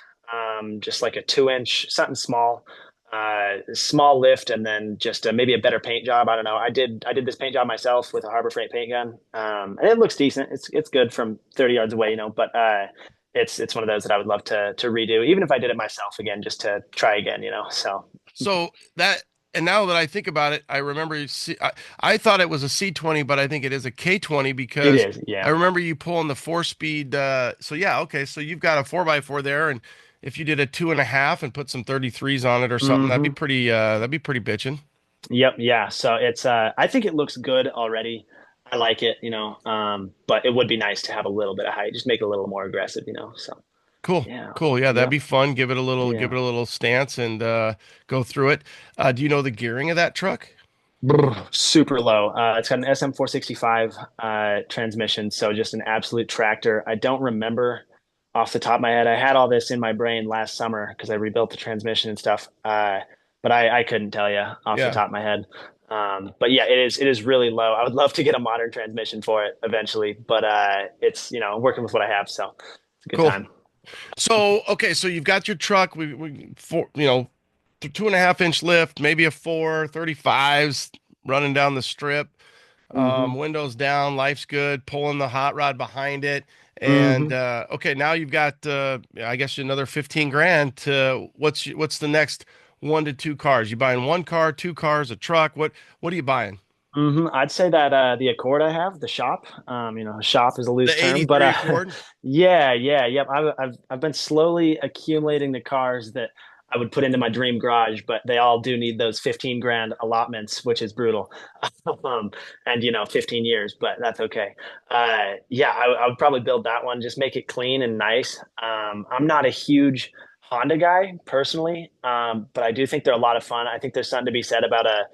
Speaker 2: just like a 2 inch, something small lift, and then just maybe a better paint job. I don't know. I did this paint job myself with a Harbor Freight paint gun, and it looks decent. It's good from 30 yards away, but it's one of those that I would love to redo, even if I did it myself again, just to try again. So
Speaker 1: So that, and now that I think about it, I remember I thought it was a C20, but I think it is a K20
Speaker 2: it
Speaker 1: because
Speaker 2: is,
Speaker 1: I
Speaker 2: yeah.
Speaker 1: remember you pulling the 4 speed. So yeah, okay. So you've got a 4x4 there, and if you did a 2.5 and put some 33s on it or something,
Speaker 2: Hmm.
Speaker 1: that'd be pretty bitching.
Speaker 2: Yep, yeah. So it's I think it looks good already. I like it, but it would be nice to have a little bit of height, just make it a little more aggressive, So
Speaker 1: Cool.
Speaker 2: yeah,
Speaker 1: Cool. Yeah, that'd
Speaker 2: yep.
Speaker 1: be fun. Give
Speaker 2: Yeah.
Speaker 1: it a little stance and go through it. Do you know the gearing of that truck?
Speaker 2: Brr, super low. It's got an SM 465 transmission, so just an absolute tractor. I don't remember off the top of my head. I had all this in my brain last summer because I rebuilt the transmission and stuff, but I couldn't tell you off the
Speaker 1: Yeah.
Speaker 2: top of my head. But yeah, it is really low. I would love to get a modern transmission for it eventually, but it's working with what I have, so it's a good
Speaker 1: Cool.
Speaker 2: time.
Speaker 1: So, okay, so you've got your truck. We four, 2.5 inch lift, maybe a 435s running down the strip.
Speaker 2: Hmm.
Speaker 1: windows down, life's good, pulling the hot rod behind it. And
Speaker 2: Hmm.
Speaker 1: okay, now you've got I guess another 15 grand to what's the next 1 to 2 cars? You buying 1 car, 2 cars, a truck? What are you buying?
Speaker 2: I'd say that the Accord I have, the shop, shop is a loose
Speaker 1: The
Speaker 2: term, but
Speaker 1: 83 Accord?
Speaker 2: yep. I've been slowly accumulating the cars that I would put into my dream garage, but they all do need those 15 grand allotments, which is brutal. Um, and 15 years, but that's okay. Yeah, I would probably build that one, just make it clean and nice. I'm not a huge Honda guy personally, but I do think they're a lot of fun. I think there's something to be said about a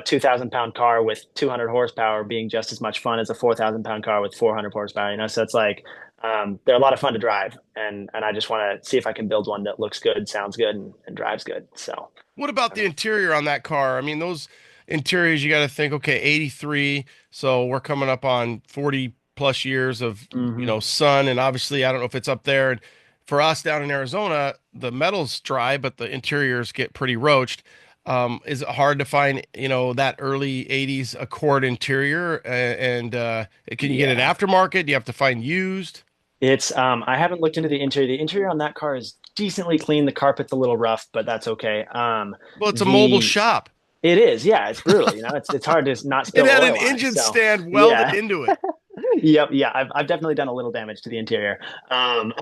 Speaker 2: 2,000 pound car with 200 horsepower being just as much fun as a 4,000 pound car with 400 horsepower. So it's like they're a lot of fun to drive, and I just want to see if I can build one that looks good, sounds good, and drives good. So
Speaker 1: What about
Speaker 2: I
Speaker 1: the
Speaker 2: don't
Speaker 1: interior on that car? I mean, those interiors, you got to think, okay, 83. So we're coming up on 40 plus years of,
Speaker 2: know.
Speaker 1: sun. And obviously, I don't know if it's up there. And for us down in Arizona, the metal's dry, but the interiors get pretty roached. Is it hard to find, that early 80s Accord interior? And can you get it
Speaker 2: Yeah,
Speaker 1: aftermarket? Do you have to find used?
Speaker 2: it's I haven't looked into the interior. The interior on that car is decently clean. The carpet's a little rough, but that's okay.
Speaker 1: Well, it's a mobile
Speaker 2: The
Speaker 1: shop.
Speaker 2: It is, yeah, it's brutal. It's hard to not
Speaker 1: It
Speaker 2: spill
Speaker 1: had an
Speaker 2: oil on it.
Speaker 1: engine
Speaker 2: So
Speaker 1: stand welded
Speaker 2: yeah.
Speaker 1: into it.
Speaker 2: Yep, yeah, I've definitely done a little damage to the interior. Um,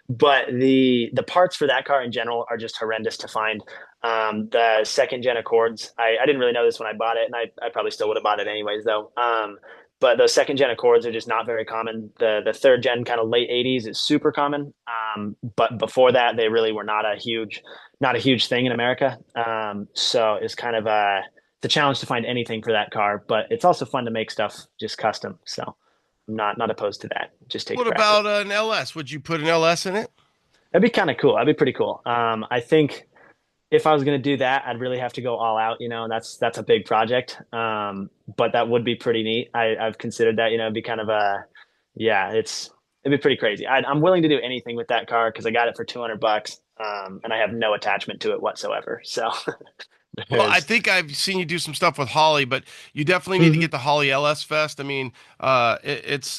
Speaker 2: but the parts for that car in general are just horrendous to find. The second gen Accords, I didn't really know this when I bought it, and I probably still would have bought it anyways though. But those second gen Accords are just not very common. The third gen kind of late 80s is super common. But before that, they really were not a huge thing in America. So it's kind of it's a challenge to find anything for that car, but it's also fun to make stuff just custom. So I'm not opposed to that. Just take
Speaker 1: What
Speaker 2: a crack at
Speaker 1: about
Speaker 2: it.
Speaker 1: an LS? Would you put an LS in it?
Speaker 2: That'd be kind of cool. That'd be pretty cool. I think if I was going to do that, I'd really have to go all out, and that's a big project. But that would be pretty neat. I've considered that, it'd be kind of yeah, it'd be pretty crazy. I'm willing to do anything with that car because I got it for 200 bucks. And I have no attachment to it whatsoever. So
Speaker 1: Well, I
Speaker 2: there's,
Speaker 1: think I've seen you do some stuff with Holly, but you definitely need to
Speaker 2: Mhm.
Speaker 1: get the Holly LS Fest. I mean, I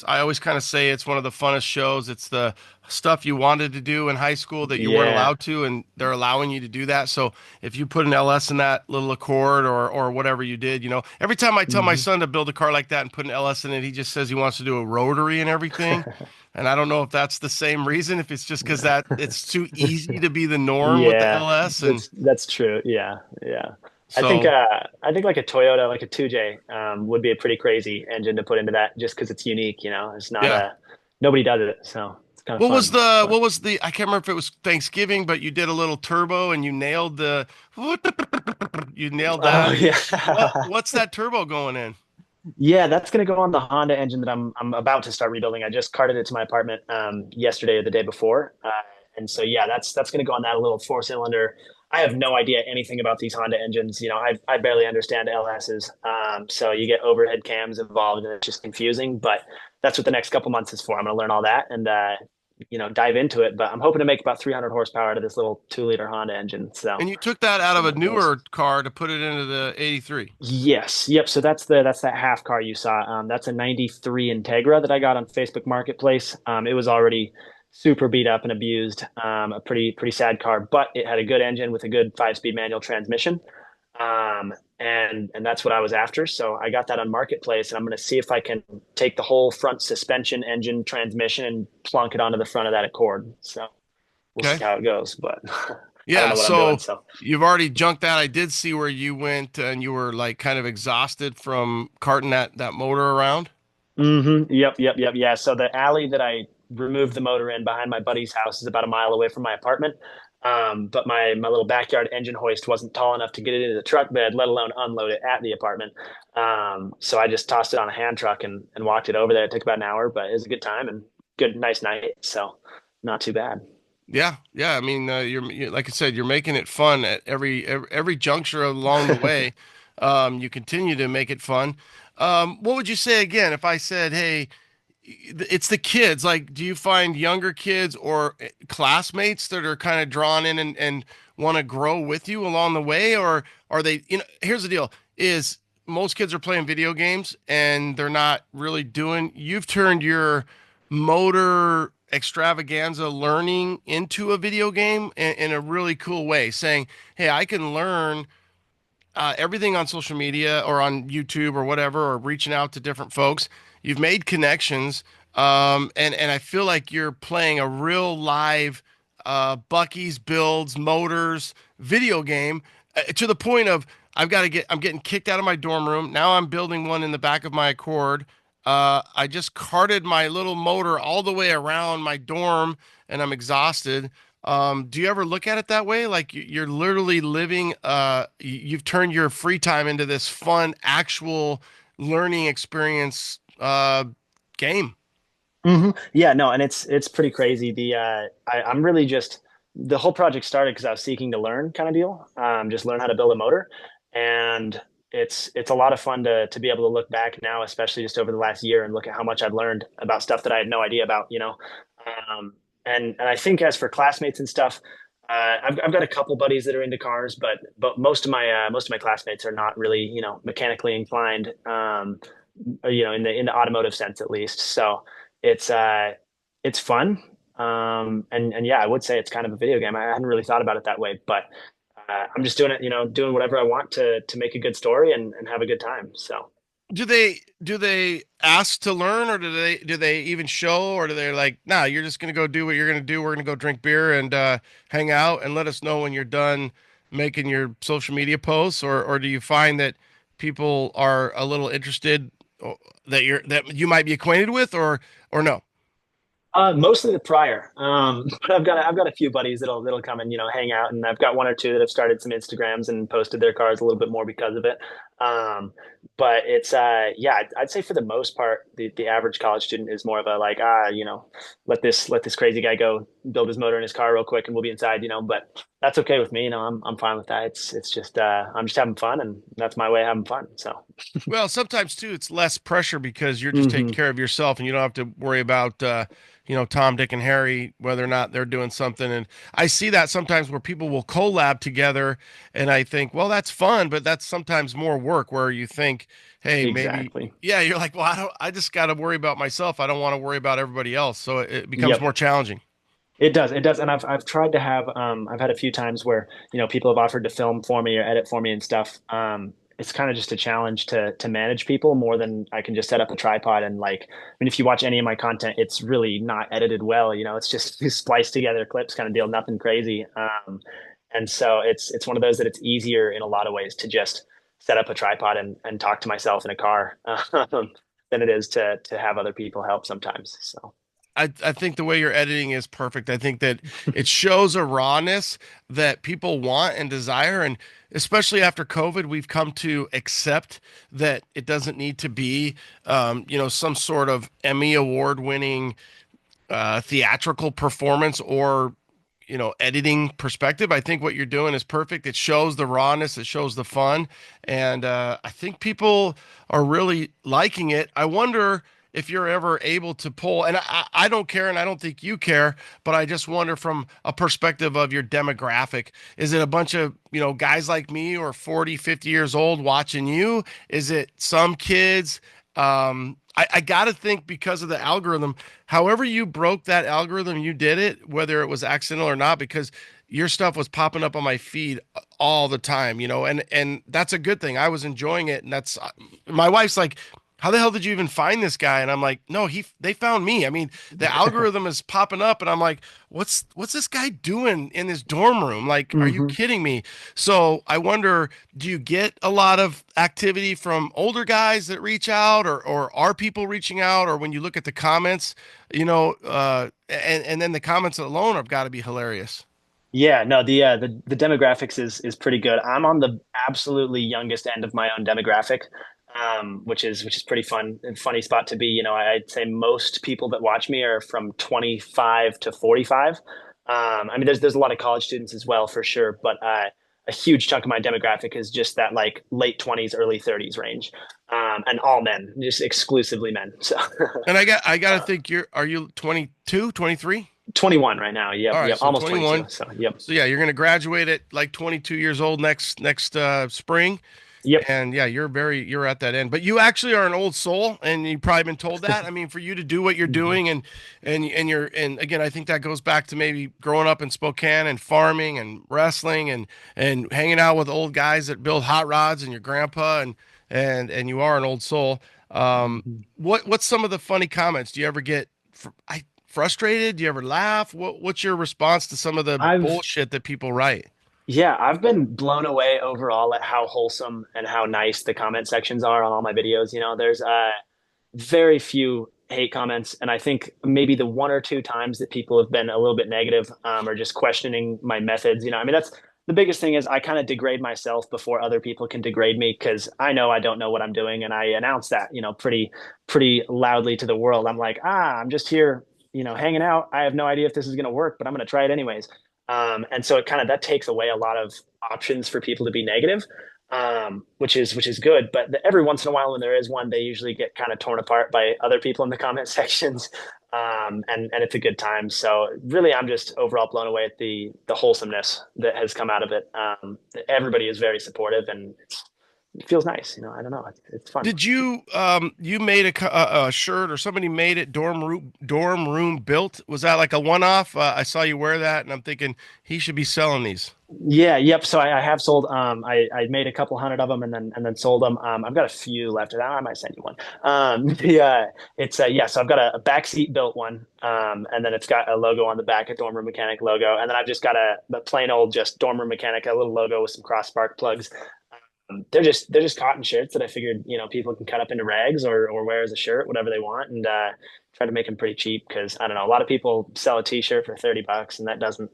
Speaker 1: always kind of say it's one of the funnest shows. It's the stuff you wanted to do in high school that you weren't
Speaker 2: Yeah.
Speaker 1: allowed to, and they're allowing you to do that. So if you put an LS in that little Accord or whatever you did, every time I tell my
Speaker 2: Mhm.
Speaker 1: son to build a car like that and put an LS in it, he just says he wants to do a rotary and everything. And I don't know if that's the same reason, if it's just because that it's too easy to be the norm with the
Speaker 2: Yeah,
Speaker 1: LS. And
Speaker 2: that's true. Yeah, yeah. I think
Speaker 1: so,
Speaker 2: uh I think like a Toyota, like a 2J, would be a pretty crazy engine to put into that just because it's unique, It's not
Speaker 1: yeah.
Speaker 2: a nobody does it, so it's kind of fun. But
Speaker 1: I can't remember if it was Thanksgiving, but you did a little turbo and you nailed you nailed
Speaker 2: oh
Speaker 1: that.
Speaker 2: yeah.
Speaker 1: What's that turbo going in?
Speaker 2: Yeah, that's gonna go on the Honda engine that I'm about to start rebuilding. I just carted it to my apartment yesterday or the day before. And so yeah, that's gonna go on that little four cylinder. I have no idea anything about these Honda engines. I barely understand LSs. So you get overhead cams involved and it's just confusing, but that's what the next couple months is for. I'm gonna learn all that and dive into it. But I'm hoping to make about 300 horsepower out of this little 2-liter Honda engine. So
Speaker 1: And you took that out
Speaker 2: see
Speaker 1: of
Speaker 2: how
Speaker 1: a
Speaker 2: it goes.
Speaker 1: newer car to put it into the 83.
Speaker 2: Yes. Yep. So that's that half car you saw. That's a 93 Integra that I got on Facebook Marketplace. It was already super beat up and abused. A pretty sad car, but it had a good engine with a good 5-speed manual transmission. And that's what I was after. So I got that on Marketplace, and I'm going to see if I can take the whole front suspension, engine, transmission, and plunk it onto the front of that Accord. So we'll see
Speaker 1: Okay.
Speaker 2: how it goes, but I don't
Speaker 1: Yeah.
Speaker 2: know what I'm doing.
Speaker 1: So
Speaker 2: So.
Speaker 1: you've already junked that. I did see where you went and you were like kind of exhausted from carting that motor around.
Speaker 2: Yep. Yeah. So the alley that I removed the motor in behind my buddy's house is about a mile away from my apartment. But my little backyard engine hoist wasn't tall enough to get it into the truck bed, let alone unload it at the apartment. So I just tossed it on a hand truck and walked it over there. It took about an hour, but it was a good time and good, nice night. So not too bad.
Speaker 1: Yeah, yeah. I mean, you're like I said, you're making it fun at every juncture along the way. You continue to make it fun. What would you say again if I said, "Hey, it's the kids"? Like, do you find younger kids or classmates that are kind of drawn in and want to grow with you along the way, or are they? Here's the deal: is most kids are playing video games and they're not really doing, you've turned your motor extravaganza learning into a video game in a really cool way, saying, hey, I can learn everything on social media or on YouTube or whatever, or reaching out to different folks. You've made connections, and I feel like you're playing a real live Bucky's builds motors video game to the point of I'm getting kicked out of my dorm room now. I'm building one in the back of my Accord. I just carted my little motor all the way around my dorm, and I'm exhausted. Do you ever look at it that way? Like you're literally living, you've turned your free time into this fun, actual learning experience, game.
Speaker 2: Yeah, no, and it's pretty crazy. I'm really just the whole project started because I was seeking to learn kind of deal, just learn how to build a motor, and it's a lot of fun to be able to look back now, especially just over the last year, and look at how much I've learned about stuff that I had no idea about, um, and I think as for classmates and stuff, I've got a couple buddies that are into cars, but most of my classmates are not really mechanically inclined, in the automotive sense at least. So it's it's fun. And yeah, I would say it's kind of a video game. I hadn't really thought about it that way, but I'm just doing it, doing whatever I want to make a good story and have a good time. So
Speaker 1: Do they ask to learn, or do they even show, or do they like, nah, you're just gonna go do what you're gonna do. We're gonna go drink beer and hang out, and let us know when you're done making your social media posts, or do you find that people are a little interested, that you might be acquainted with, or no?
Speaker 2: Mostly the prior. But I've got a few buddies that'll come and hang out, and I've got one or two that have started some Instagrams and posted their cars a little bit more because of it. But it's yeah, I'd say for the most part, the average college student is more of a like let this crazy guy go build his motor in his car real quick and we'll be inside, But that's okay with me, I'm fine with that. It's just I'm just having fun, and that's my way of having fun. So.
Speaker 1: Well, sometimes too, it's less pressure because you're just taking
Speaker 2: Hmm.
Speaker 1: care of yourself and you don't have to worry about, Tom, Dick, and Harry, whether or not they're doing something. And I see that sometimes where people will collab together, and I think, well, that's fun, but that's sometimes more work where you think, hey, maybe,
Speaker 2: Exactly.
Speaker 1: yeah, you're like, well, I just got to worry about myself. I don't want to worry about everybody else. So it becomes more
Speaker 2: Yep.
Speaker 1: challenging.
Speaker 2: It does, and I've tried to have I've had a few times where people have offered to film for me or edit for me and stuff. It's kind of just a challenge to manage people more than I can just set up a tripod and like. I mean, if you watch any of my content, it's really not edited well. It's just spliced together clips kind of deal, nothing crazy. And so it's one of those that it's easier in a lot of ways to just set up a tripod and talk to myself in a car than it is to have other people help sometimes. So.
Speaker 1: I think the way you're editing is perfect. I think that it shows a rawness that people want and desire. And especially after COVID, we've come to accept that it doesn't need to be, some sort of Emmy award winning theatrical performance or editing perspective. I think what you're doing is perfect. It shows the rawness, it shows the fun, and I think people are really liking it. I wonder if you're ever able to pull, and I don't care, and I don't think you care, but I just wonder from a perspective of your demographic, is it a bunch of guys like me or 40, 50 years old watching you? Is it some kids? I gotta think, because of the algorithm, however you broke that algorithm, you did it, whether it was accidental or not, because your stuff was popping up on my feed all the time, and that's a good thing. I was enjoying it, and that's my wife's like, how the hell did you even find this guy? And I'm like, no, they found me. I mean, the algorithm is popping up, and I'm like, what's this guy doing in his dorm room? Like, are you
Speaker 2: Hmm.
Speaker 1: kidding me? So I wonder, do you get a lot of activity from older guys that reach out, or are people reaching out, or when you look at the comments, and then the comments alone have got to be hilarious.
Speaker 2: Yeah, no, the demographics is pretty good. I'm on the absolutely youngest end of my own demographic, which is pretty fun and funny spot to be. I'd say most people that watch me are from 25 to 45. I mean, there's a lot of college students as well for sure, but a huge chunk of my demographic is just that like late 20s, early 30s range, and all men, just exclusively men. So,
Speaker 1: And I got to
Speaker 2: uh,
Speaker 1: think, are you 22, 23?
Speaker 2: 21 right now. Yep,
Speaker 1: All right,
Speaker 2: yep,
Speaker 1: so
Speaker 2: almost 22.
Speaker 1: 21.
Speaker 2: So, yep,
Speaker 1: So yeah, you're going to graduate at like 22 years old next spring.
Speaker 2: Yep.
Speaker 1: And yeah, you're at that end, but you actually are an old soul, and you've probably been told that. I mean, for you to do what you're
Speaker 2: Mhm.
Speaker 1: doing, and again, I think that goes back to maybe growing up in Spokane and farming and wrestling and hanging out with old guys that build hot rods, and your grandpa, and you are an old soul.
Speaker 2: Mhm.
Speaker 1: What's some of the funny comments? Do you ever get frustrated? Do you ever laugh? What's your response to some of the
Speaker 2: I've
Speaker 1: bullshit that people write?
Speaker 2: Yeah, I've been blown away overall at how wholesome and how nice the comment sections are on all my videos. There's very few hate comments, and I think maybe the one or two times that people have been a little bit negative, or just questioning my methods. I mean, that's the biggest thing is I kind of degrade myself before other people can degrade me because I know I don't know what I'm doing, and I announce that, pretty loudly to the world. I'm like, I'm just here, hanging out. I have no idea if this is going to work, but I'm going to try it anyways. And so it kind of that takes away a lot of options for people to be negative, which is good. But every once in a while, when there is one, they usually get kind of torn apart by other people in the comment sections, and it's a good time. So really, I'm just overall blown away at the wholesomeness that has come out of it. Everybody is very supportive, and it feels nice. I don't know, it's fun.
Speaker 1: Did you made a shirt or somebody made it dorm room built? Was that like a one off? I saw you wear that, and I'm thinking he should be selling these.
Speaker 2: Yeah, yep. So I have sold. I made a couple hundred of them and then sold them. I've got a few left. I might send you one. It's yeah. So I've got a backseat built one. And then it's got a logo on the back, a dorm room mechanic logo, and then I've just got a plain old just dorm room mechanic, a little logo with some cross spark plugs. They're just cotton shirts that I figured people can cut up into rags or wear as a shirt, whatever they want, and try to make them pretty cheap because I don't know. A lot of people sell a T-shirt for $30, and that doesn't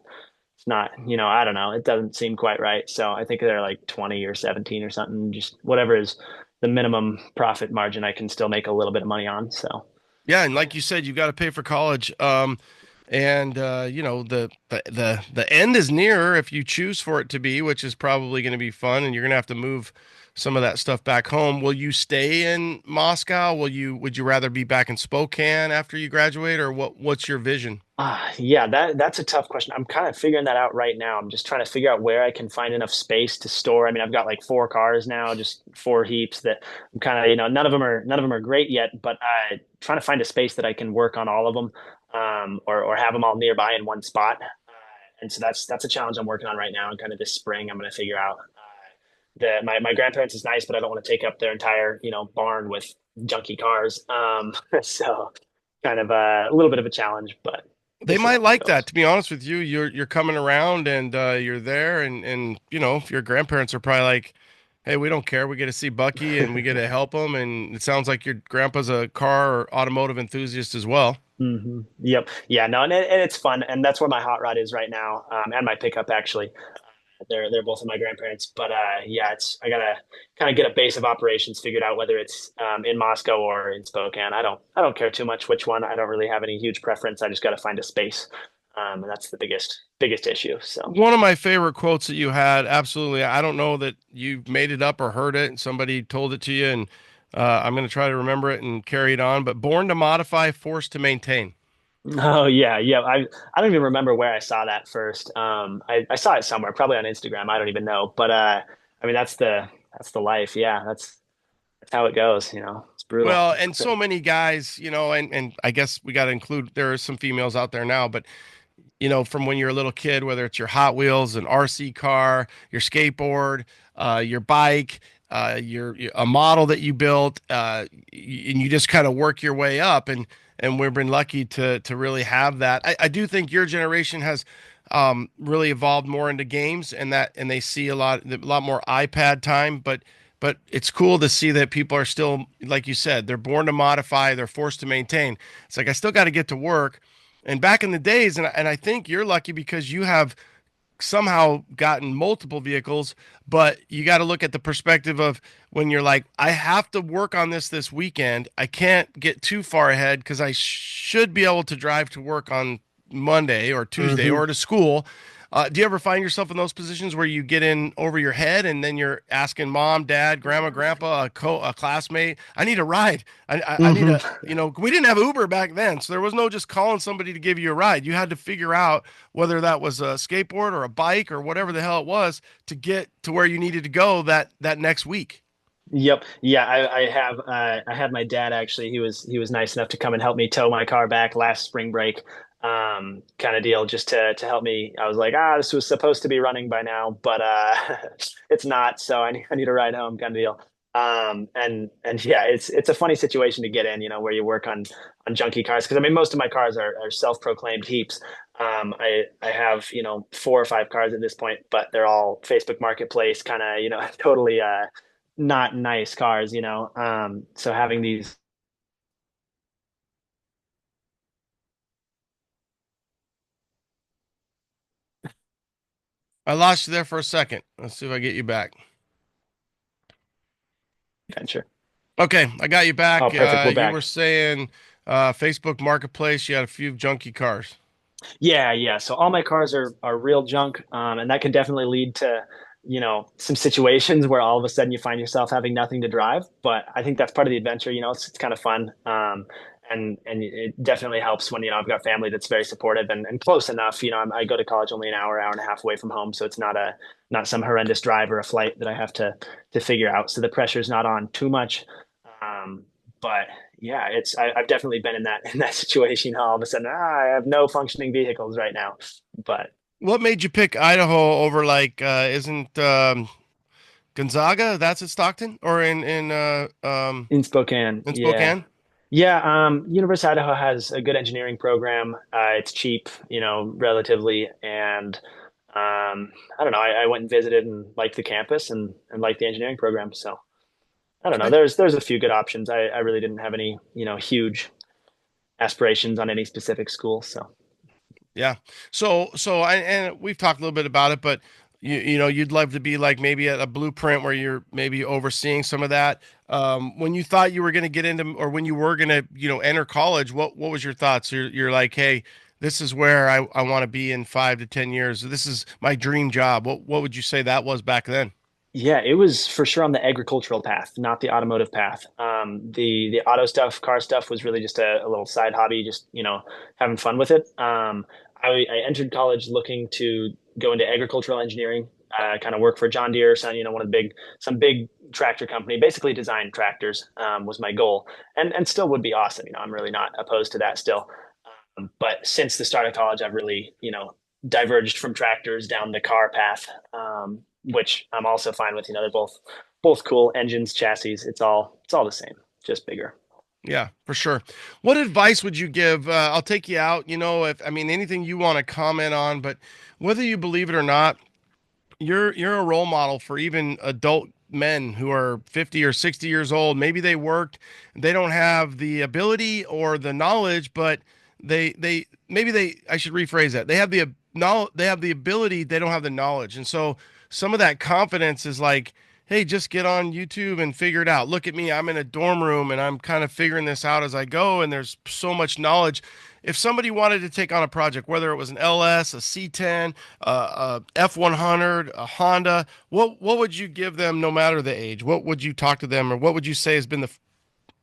Speaker 2: it's not, I don't know. It doesn't seem quite right. So I think they're like 20 or 17 or something, just whatever is the minimum profit margin I can still make a little bit of money on. So,
Speaker 1: Yeah, and like you said, you've got to pay for college. And the end is nearer if you choose for it to be, which is probably going to be fun. And you're going to have to move some of that stuff back home. Will you stay in Moscow? Would you rather be back in Spokane after you graduate, or what's your vision?
Speaker 2: yeah, that's a tough question. I'm kind of figuring that out right now. I'm just trying to figure out where I can find enough space to store. I mean, I've got like four cars now, just four heaps that I'm kind of, none of them are great yet, but trying to find a space that I can work on all of them, or have them all nearby in one spot. And so that's a challenge I'm working on right now. And kind of this spring, I'm going to figure out. My grandparents is nice, but I don't want to take up their entire barn with junky cars. So kind of a little bit of a challenge, but we'll
Speaker 1: They
Speaker 2: see
Speaker 1: might
Speaker 2: how it
Speaker 1: like that.
Speaker 2: goes.
Speaker 1: To be honest with you, you're coming around, and you're there, and if your grandparents are probably like, "Hey, we don't care. We get to see Bucky, and we get to help him." And it sounds like your grandpa's a car or automotive enthusiast as well.
Speaker 2: Yep. Yeah. No, and it's fun, and that's where my hot rod is right now, and my pickup actually. They're both of my grandparents, but yeah, it's I gotta kind of get a base of operations figured out whether it's in Moscow or in Spokane. I don't care too much which one. I don't really have any huge preference. I just got to find a space, and that's the biggest issue. So.
Speaker 1: One of my favorite quotes that you had, absolutely. I don't know that you made it up or heard it, and somebody told it to you, and I'm going to try to remember it and carry it on. But born to modify, forced to maintain.
Speaker 2: Oh yeah, yeah. I don't even remember where I saw that first. I saw it somewhere, probably on Instagram. I don't even know, but I mean that's the life. Yeah, that's how it goes. It's brutal.
Speaker 1: Well, and so many guys, and I guess we got to include there are some females out there now, but from when you're a little kid, whether it's your Hot Wheels, an RC car, your skateboard, your bike, a model that you built, and you just kind of work your way up, and we've been lucky to really have that. I do think your generation has really evolved more into games, and they see a lot more iPad time, but it's cool to see that people are still, like you said, they're born to modify, they're forced to maintain. It's like I still got to get to work. And back in the days, and I think you're lucky because you have somehow gotten multiple vehicles, but you got to look at the perspective of when you're like, I have to work on this weekend. I can't get too far ahead because I should be able to drive to work on Monday or Tuesday
Speaker 2: Hmm.
Speaker 1: or to school. Do you ever find yourself in those positions where you get in over your head and then you're asking mom, dad, grandma, grandpa, a classmate, I need a ride. I need
Speaker 2: Hmm.
Speaker 1: we didn't have Uber back then. So there was no just calling somebody to give you a ride. You had to figure out whether that was a skateboard or a bike or whatever the hell it was to get to where you needed to go that next week.
Speaker 2: Yep. Yeah, I have I had my dad actually. He was nice enough to come and help me tow my car back last spring break. Kind of deal just to help me. I was like, this was supposed to be running by now, but it's not, so I need a ride home kind of deal. And yeah, it's a funny situation to get in, where you work on junky cars because I mean most of my cars are self-proclaimed heaps. I have, 4 or 5 cars at this point, but they're all Facebook Marketplace kind of, totally not nice cars. So having these,
Speaker 1: I lost you there for a second. Let's see if I get you back.
Speaker 2: venture.
Speaker 1: Okay, I got you
Speaker 2: Oh,
Speaker 1: back.
Speaker 2: perfect. We're
Speaker 1: You were
Speaker 2: back.
Speaker 1: saying Facebook Marketplace, you had a few junky cars.
Speaker 2: Yeah, yeah. So all my cars are real junk, and that can definitely lead to, some situations where all of a sudden you find yourself having nothing to drive. But I think that's part of the adventure. It's kind of fun, and it definitely helps when I've got family that's very supportive and close enough. I go to college only an hour, hour and a half away from home, so it's not some horrendous drive or a flight that I have to figure out. So the pressure's not on too much. Um, but yeah, I've definitely been in that situation. All of a sudden, I have no functioning vehicles right now. But
Speaker 1: What made you pick Idaho over like isn't Gonzaga? That's at Stockton or
Speaker 2: in Spokane,
Speaker 1: in
Speaker 2: yeah,
Speaker 1: Spokane?
Speaker 2: yeah. University of Idaho has a good engineering program. It's cheap, relatively, and I don't know. I went and visited and liked the campus and liked the engineering program. So I don't know.
Speaker 1: Okay.
Speaker 2: There's a few good options. I really didn't have any, huge aspirations on any specific school. So.
Speaker 1: Yeah. So I and we've talked a little bit about it, but you'd love to be like maybe at a blueprint where you're maybe overseeing some of that. When you thought you were going to get into or when you were going to, enter college, what was your thoughts? You're like, "Hey, this is where I want to be in 5 to 10 years. This is my dream job." What would you say that was back then?
Speaker 2: Yeah, it was for sure on the agricultural path, not the automotive path. The auto stuff, car stuff was really just a little side hobby, just having fun with it. I entered college looking to go into agricultural engineering, kind of work for John Deere, one of the some big tractor company, basically design tractors, was my goal, and still would be awesome. I'm really not opposed to that still. But since the start of college, I've really, diverged from tractors down the car path, which I'm also fine with. They're both cool engines, chassis. It's all the same, just bigger.
Speaker 1: Yeah, for sure. What advice would you give? I'll take you out, if I mean anything you want to comment on, but whether you believe it or not, you're a role model for even adult men who are 50 or 60 years old. Maybe they worked, they don't have the ability or the knowledge, but they maybe they I should rephrase that. They have the knowledge, they have the ability, they don't have the knowledge. And so some of that confidence is like, hey, just get on YouTube and figure it out. Look at me, I'm in a dorm room and I'm kind of figuring this out as I go, and there's so much knowledge. If somebody wanted to take on a project, whether it was an LS, a C10, a F100, a Honda, what would you give them no matter the age? What would you talk to them, or what would you say has been the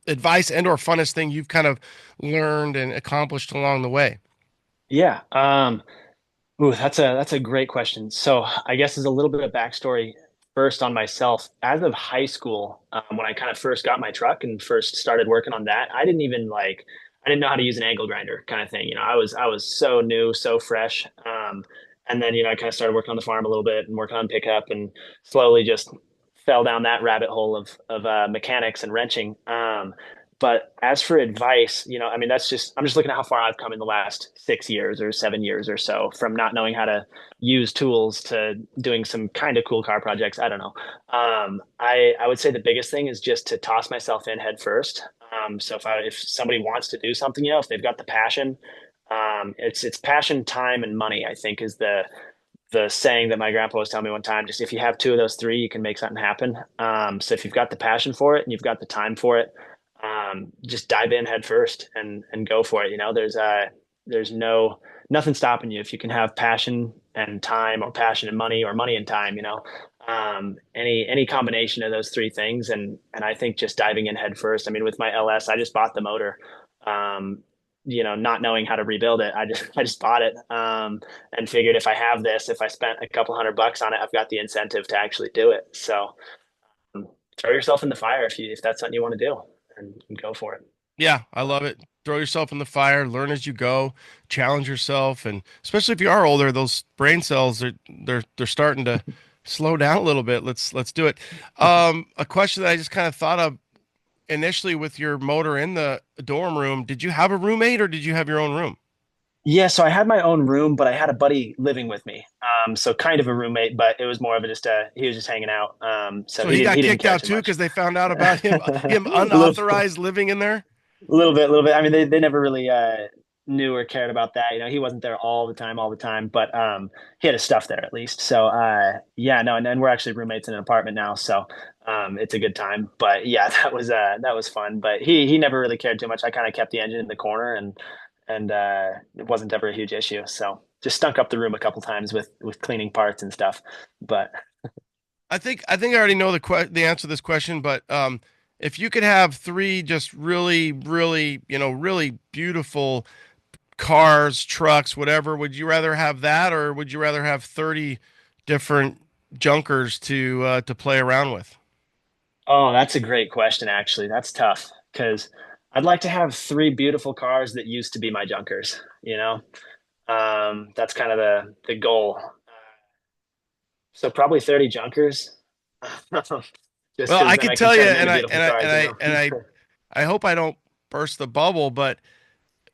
Speaker 1: advice and or funnest thing you've kind of learned and accomplished along the way?
Speaker 2: Yeah. Ooh, that's a great question. So I guess as a little bit of backstory first on myself, as of high school, when I kind of first got my truck and first started working on that, I didn't know how to use an angle grinder kind of thing. I was so new, so fresh. And then, I kind of started working on the farm a little bit and working on pickup and slowly just fell down that rabbit hole of mechanics and wrenching. But as for advice, I mean, I'm just looking at how far I've come in the last 6 years or 7 years or so from not knowing how to use tools to doing some kind of cool car projects. I don't know. I would say the biggest thing is just to toss myself in head first. So if somebody wants to do something, if they've got the passion, it's passion, time, and money, I think is the saying that my grandpa was telling me one time. Just if you have two of those three, you can make something happen. So if you've got the passion for it and you've got the time for it, just dive in head first and go for it. There's nothing stopping you if you can have passion and time, or passion and money, or money and time. Any combination of those three things, and I think just diving in head first. I mean, with my LS, I just bought the motor. Not knowing how to rebuild it, I just bought it, and figured if I spent a couple $100 on it, I've got the incentive to actually do it. So throw yourself in the fire if that's something you want to do, and go for it.
Speaker 1: Yeah, I love it. Throw yourself in the fire, learn as you go, challenge yourself, and especially if you are older, those brain cells are they're starting to slow down a little bit. Let's do it. A question that I just kind of thought of initially with your motor in the dorm room, did you have a roommate or did you have your own room?
Speaker 2: Yeah, so I had my own room, but I had a buddy living with me. So kind of a roommate, but it was more of a just he was just hanging out. So
Speaker 1: So he got
Speaker 2: he didn't
Speaker 1: kicked
Speaker 2: care
Speaker 1: out
Speaker 2: too
Speaker 1: too
Speaker 2: much.
Speaker 1: because they found out about him
Speaker 2: A little
Speaker 1: unauthorized living in there.
Speaker 2: a little bit. I mean, they never really knew or cared about that. You know, he wasn't there all the time, but he had his stuff there at least. So yeah, no, and then we're actually roommates in an apartment now, so it's a good time. But yeah, that was fun. But he never really cared too much. I kind of kept the engine in the corner, and it wasn't ever a huge issue. So just stunk up the room a couple times with cleaning parts and stuff. But
Speaker 1: I think I already know the answer to this question, but if you could have three just really really beautiful cars, trucks, whatever, would you rather have that or would you rather have 30 different junkers to play around with?
Speaker 2: oh, that's a great question, actually. That's tough because I'd like to have three beautiful cars that used to be my junkers, you know? That's kind of the goal. So probably 30 junkers. Just
Speaker 1: Well,
Speaker 2: because
Speaker 1: I
Speaker 2: then
Speaker 1: could
Speaker 2: I can
Speaker 1: tell you,
Speaker 2: turn them
Speaker 1: and
Speaker 2: into
Speaker 1: I
Speaker 2: beautiful
Speaker 1: and I and
Speaker 2: cars, you
Speaker 1: I
Speaker 2: know?
Speaker 1: and I hope I don't burst the bubble, but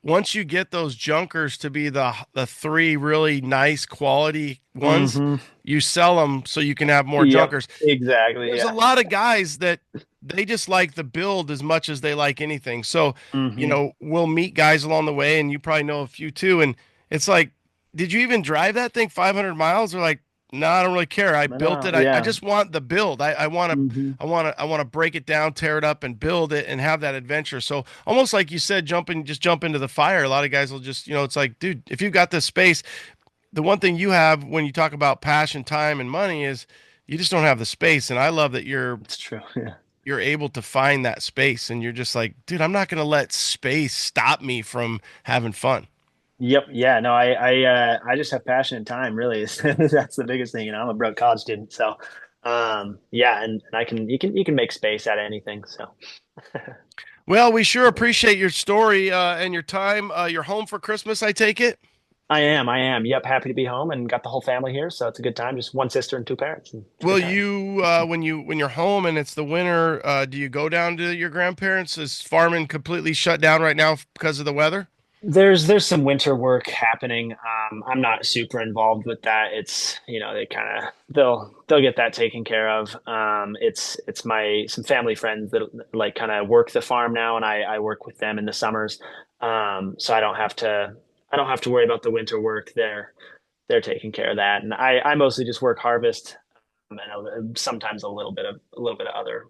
Speaker 1: once you get those junkers to be the three really nice quality ones,
Speaker 2: Hmm.
Speaker 1: you sell them so you can have more
Speaker 2: Yep,
Speaker 1: junkers.
Speaker 2: exactly.
Speaker 1: There's a
Speaker 2: Yeah.
Speaker 1: lot of guys that they just like the build as much as they like anything. So,
Speaker 2: Hmm.
Speaker 1: we'll meet guys along the way, and you probably know a few too. And it's like, did you even drive that thing 500 miles? Or like, no, I don't really care. I built
Speaker 2: No,
Speaker 1: it. I
Speaker 2: yeah.
Speaker 1: just want the build. I want to,
Speaker 2: Hmm.
Speaker 1: I want to break it down, tear it up, and build it, and have that adventure. So almost like you said, just jump into the fire. A lot of guys will just, it's like, dude, if you've got this space, the one thing you have when you talk about passion, time, and money is you just don't have the space. And I love that
Speaker 2: It's true. Yeah.
Speaker 1: you're able to find that space and you're just like, dude, I'm not going to let space stop me from having fun.
Speaker 2: Yep. Yeah. No, I just have passion and time, really. That's the biggest thing. You know, I'm a broke college student. So yeah, and you can make space out of anything. So
Speaker 1: Well, we sure appreciate your story and your time. You're home for Christmas, I take it.
Speaker 2: I am. Yep, happy to be home and got the whole family here, so it's a good time. Just one sister and two parents, and it's a good
Speaker 1: Will
Speaker 2: time.
Speaker 1: you, when you're home and it's the winter, do you go down to your grandparents? Is farming completely shut down right now because of the weather?
Speaker 2: There's some winter work happening. I'm not super involved with that. It's they kind of they'll get that taken care of. It's my some family friends that like kind of work the farm now, and I work with them in the summers. So I don't have to worry about the winter work. They're taking care of that, and I mostly just work harvest and sometimes a little bit of other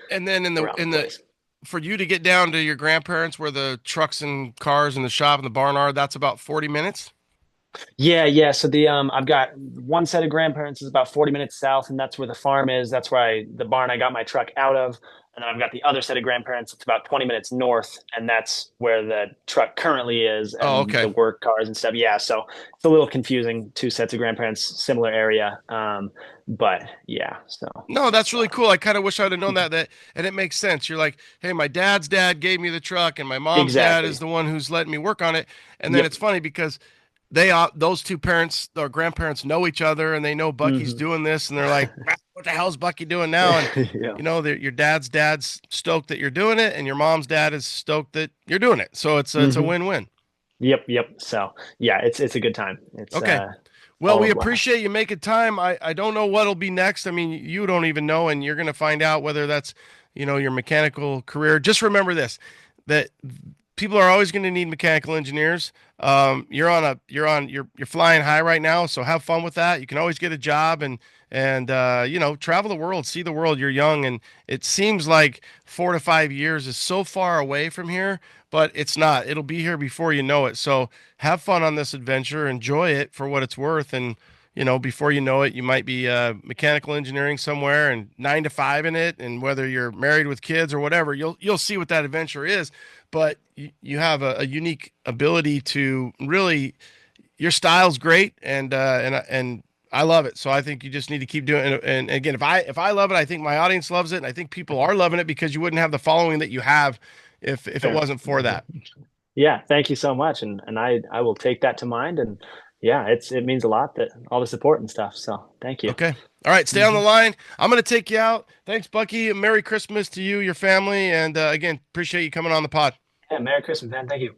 Speaker 1: And then
Speaker 2: around the place.
Speaker 1: for you to get down to your grandparents where the trucks and cars and the shop and the barn are, that's about 40 minutes.
Speaker 2: Yeah, yeah. So the I've got one set of grandparents is about 40 minutes south, and that's where the farm is. That's where the barn I got my truck out of. And then I've got the other set of grandparents. It's about 20 minutes north, and that's where the truck currently is,
Speaker 1: Oh,
Speaker 2: and the
Speaker 1: okay.
Speaker 2: work cars and stuff. Yeah, so it's a little confusing. Two sets of grandparents, similar area. But yeah, so
Speaker 1: No, that's
Speaker 2: it's
Speaker 1: really cool. I kind of wish I'd have known that, and it makes sense. You're like, hey, my dad's dad gave me the truck, and my mom's dad is
Speaker 2: exactly.
Speaker 1: the one who's letting me work on it. And then
Speaker 2: Yep.
Speaker 1: it's funny because those two parents or grandparents know each other, and they know Bucky's
Speaker 2: Hmm.
Speaker 1: doing this, and they're like, "Ah, what the hell's Bucky doing now?" And
Speaker 2: Yeah.
Speaker 1: your dad's stoked that you're doing it, and your mom's dad is stoked that you're doing it. So it's a
Speaker 2: Hmm.
Speaker 1: win-win.
Speaker 2: Yep. Yep. So yeah, it's a good time. It's
Speaker 1: Okay. Well,
Speaker 2: all
Speaker 1: we
Speaker 2: a blast.
Speaker 1: appreciate you making time. I don't know what'll be next. I mean, you don't even know, and you're going to find out whether that's, your mechanical career. Just remember this, that people are always going to need mechanical engineers. You're flying high right now, so have fun with that. You can always get a job and travel the world, see the world. You're young, and it seems like 4 to 5 years is so far away from here, but it's not. It'll be here before you know it. So have fun on this adventure, enjoy it for what it's worth, and before you know it, you might be mechanical engineering somewhere and 9 to 5 in it. And whether you're married with kids or whatever, you'll see what that adventure is. But you have a unique ability to really, your style's great, and I love it. So I think you just need to keep doing it. And again, if I love it, I think my audience loves it, and I think people are loving it because you wouldn't have the following that you have if it
Speaker 2: Yeah.
Speaker 1: wasn't for that.
Speaker 2: Yeah, thank you so much, and I will take that to mind, and yeah, it means a lot that all the support and stuff. So thank you.
Speaker 1: Okay. All right, stay on the
Speaker 2: Mhm.
Speaker 1: line. I'm going to take you out. Thanks, Bucky. Merry Christmas to you, your family, and again, appreciate you coming on the pod.
Speaker 2: Yeah, Merry Christmas, man. Thank you.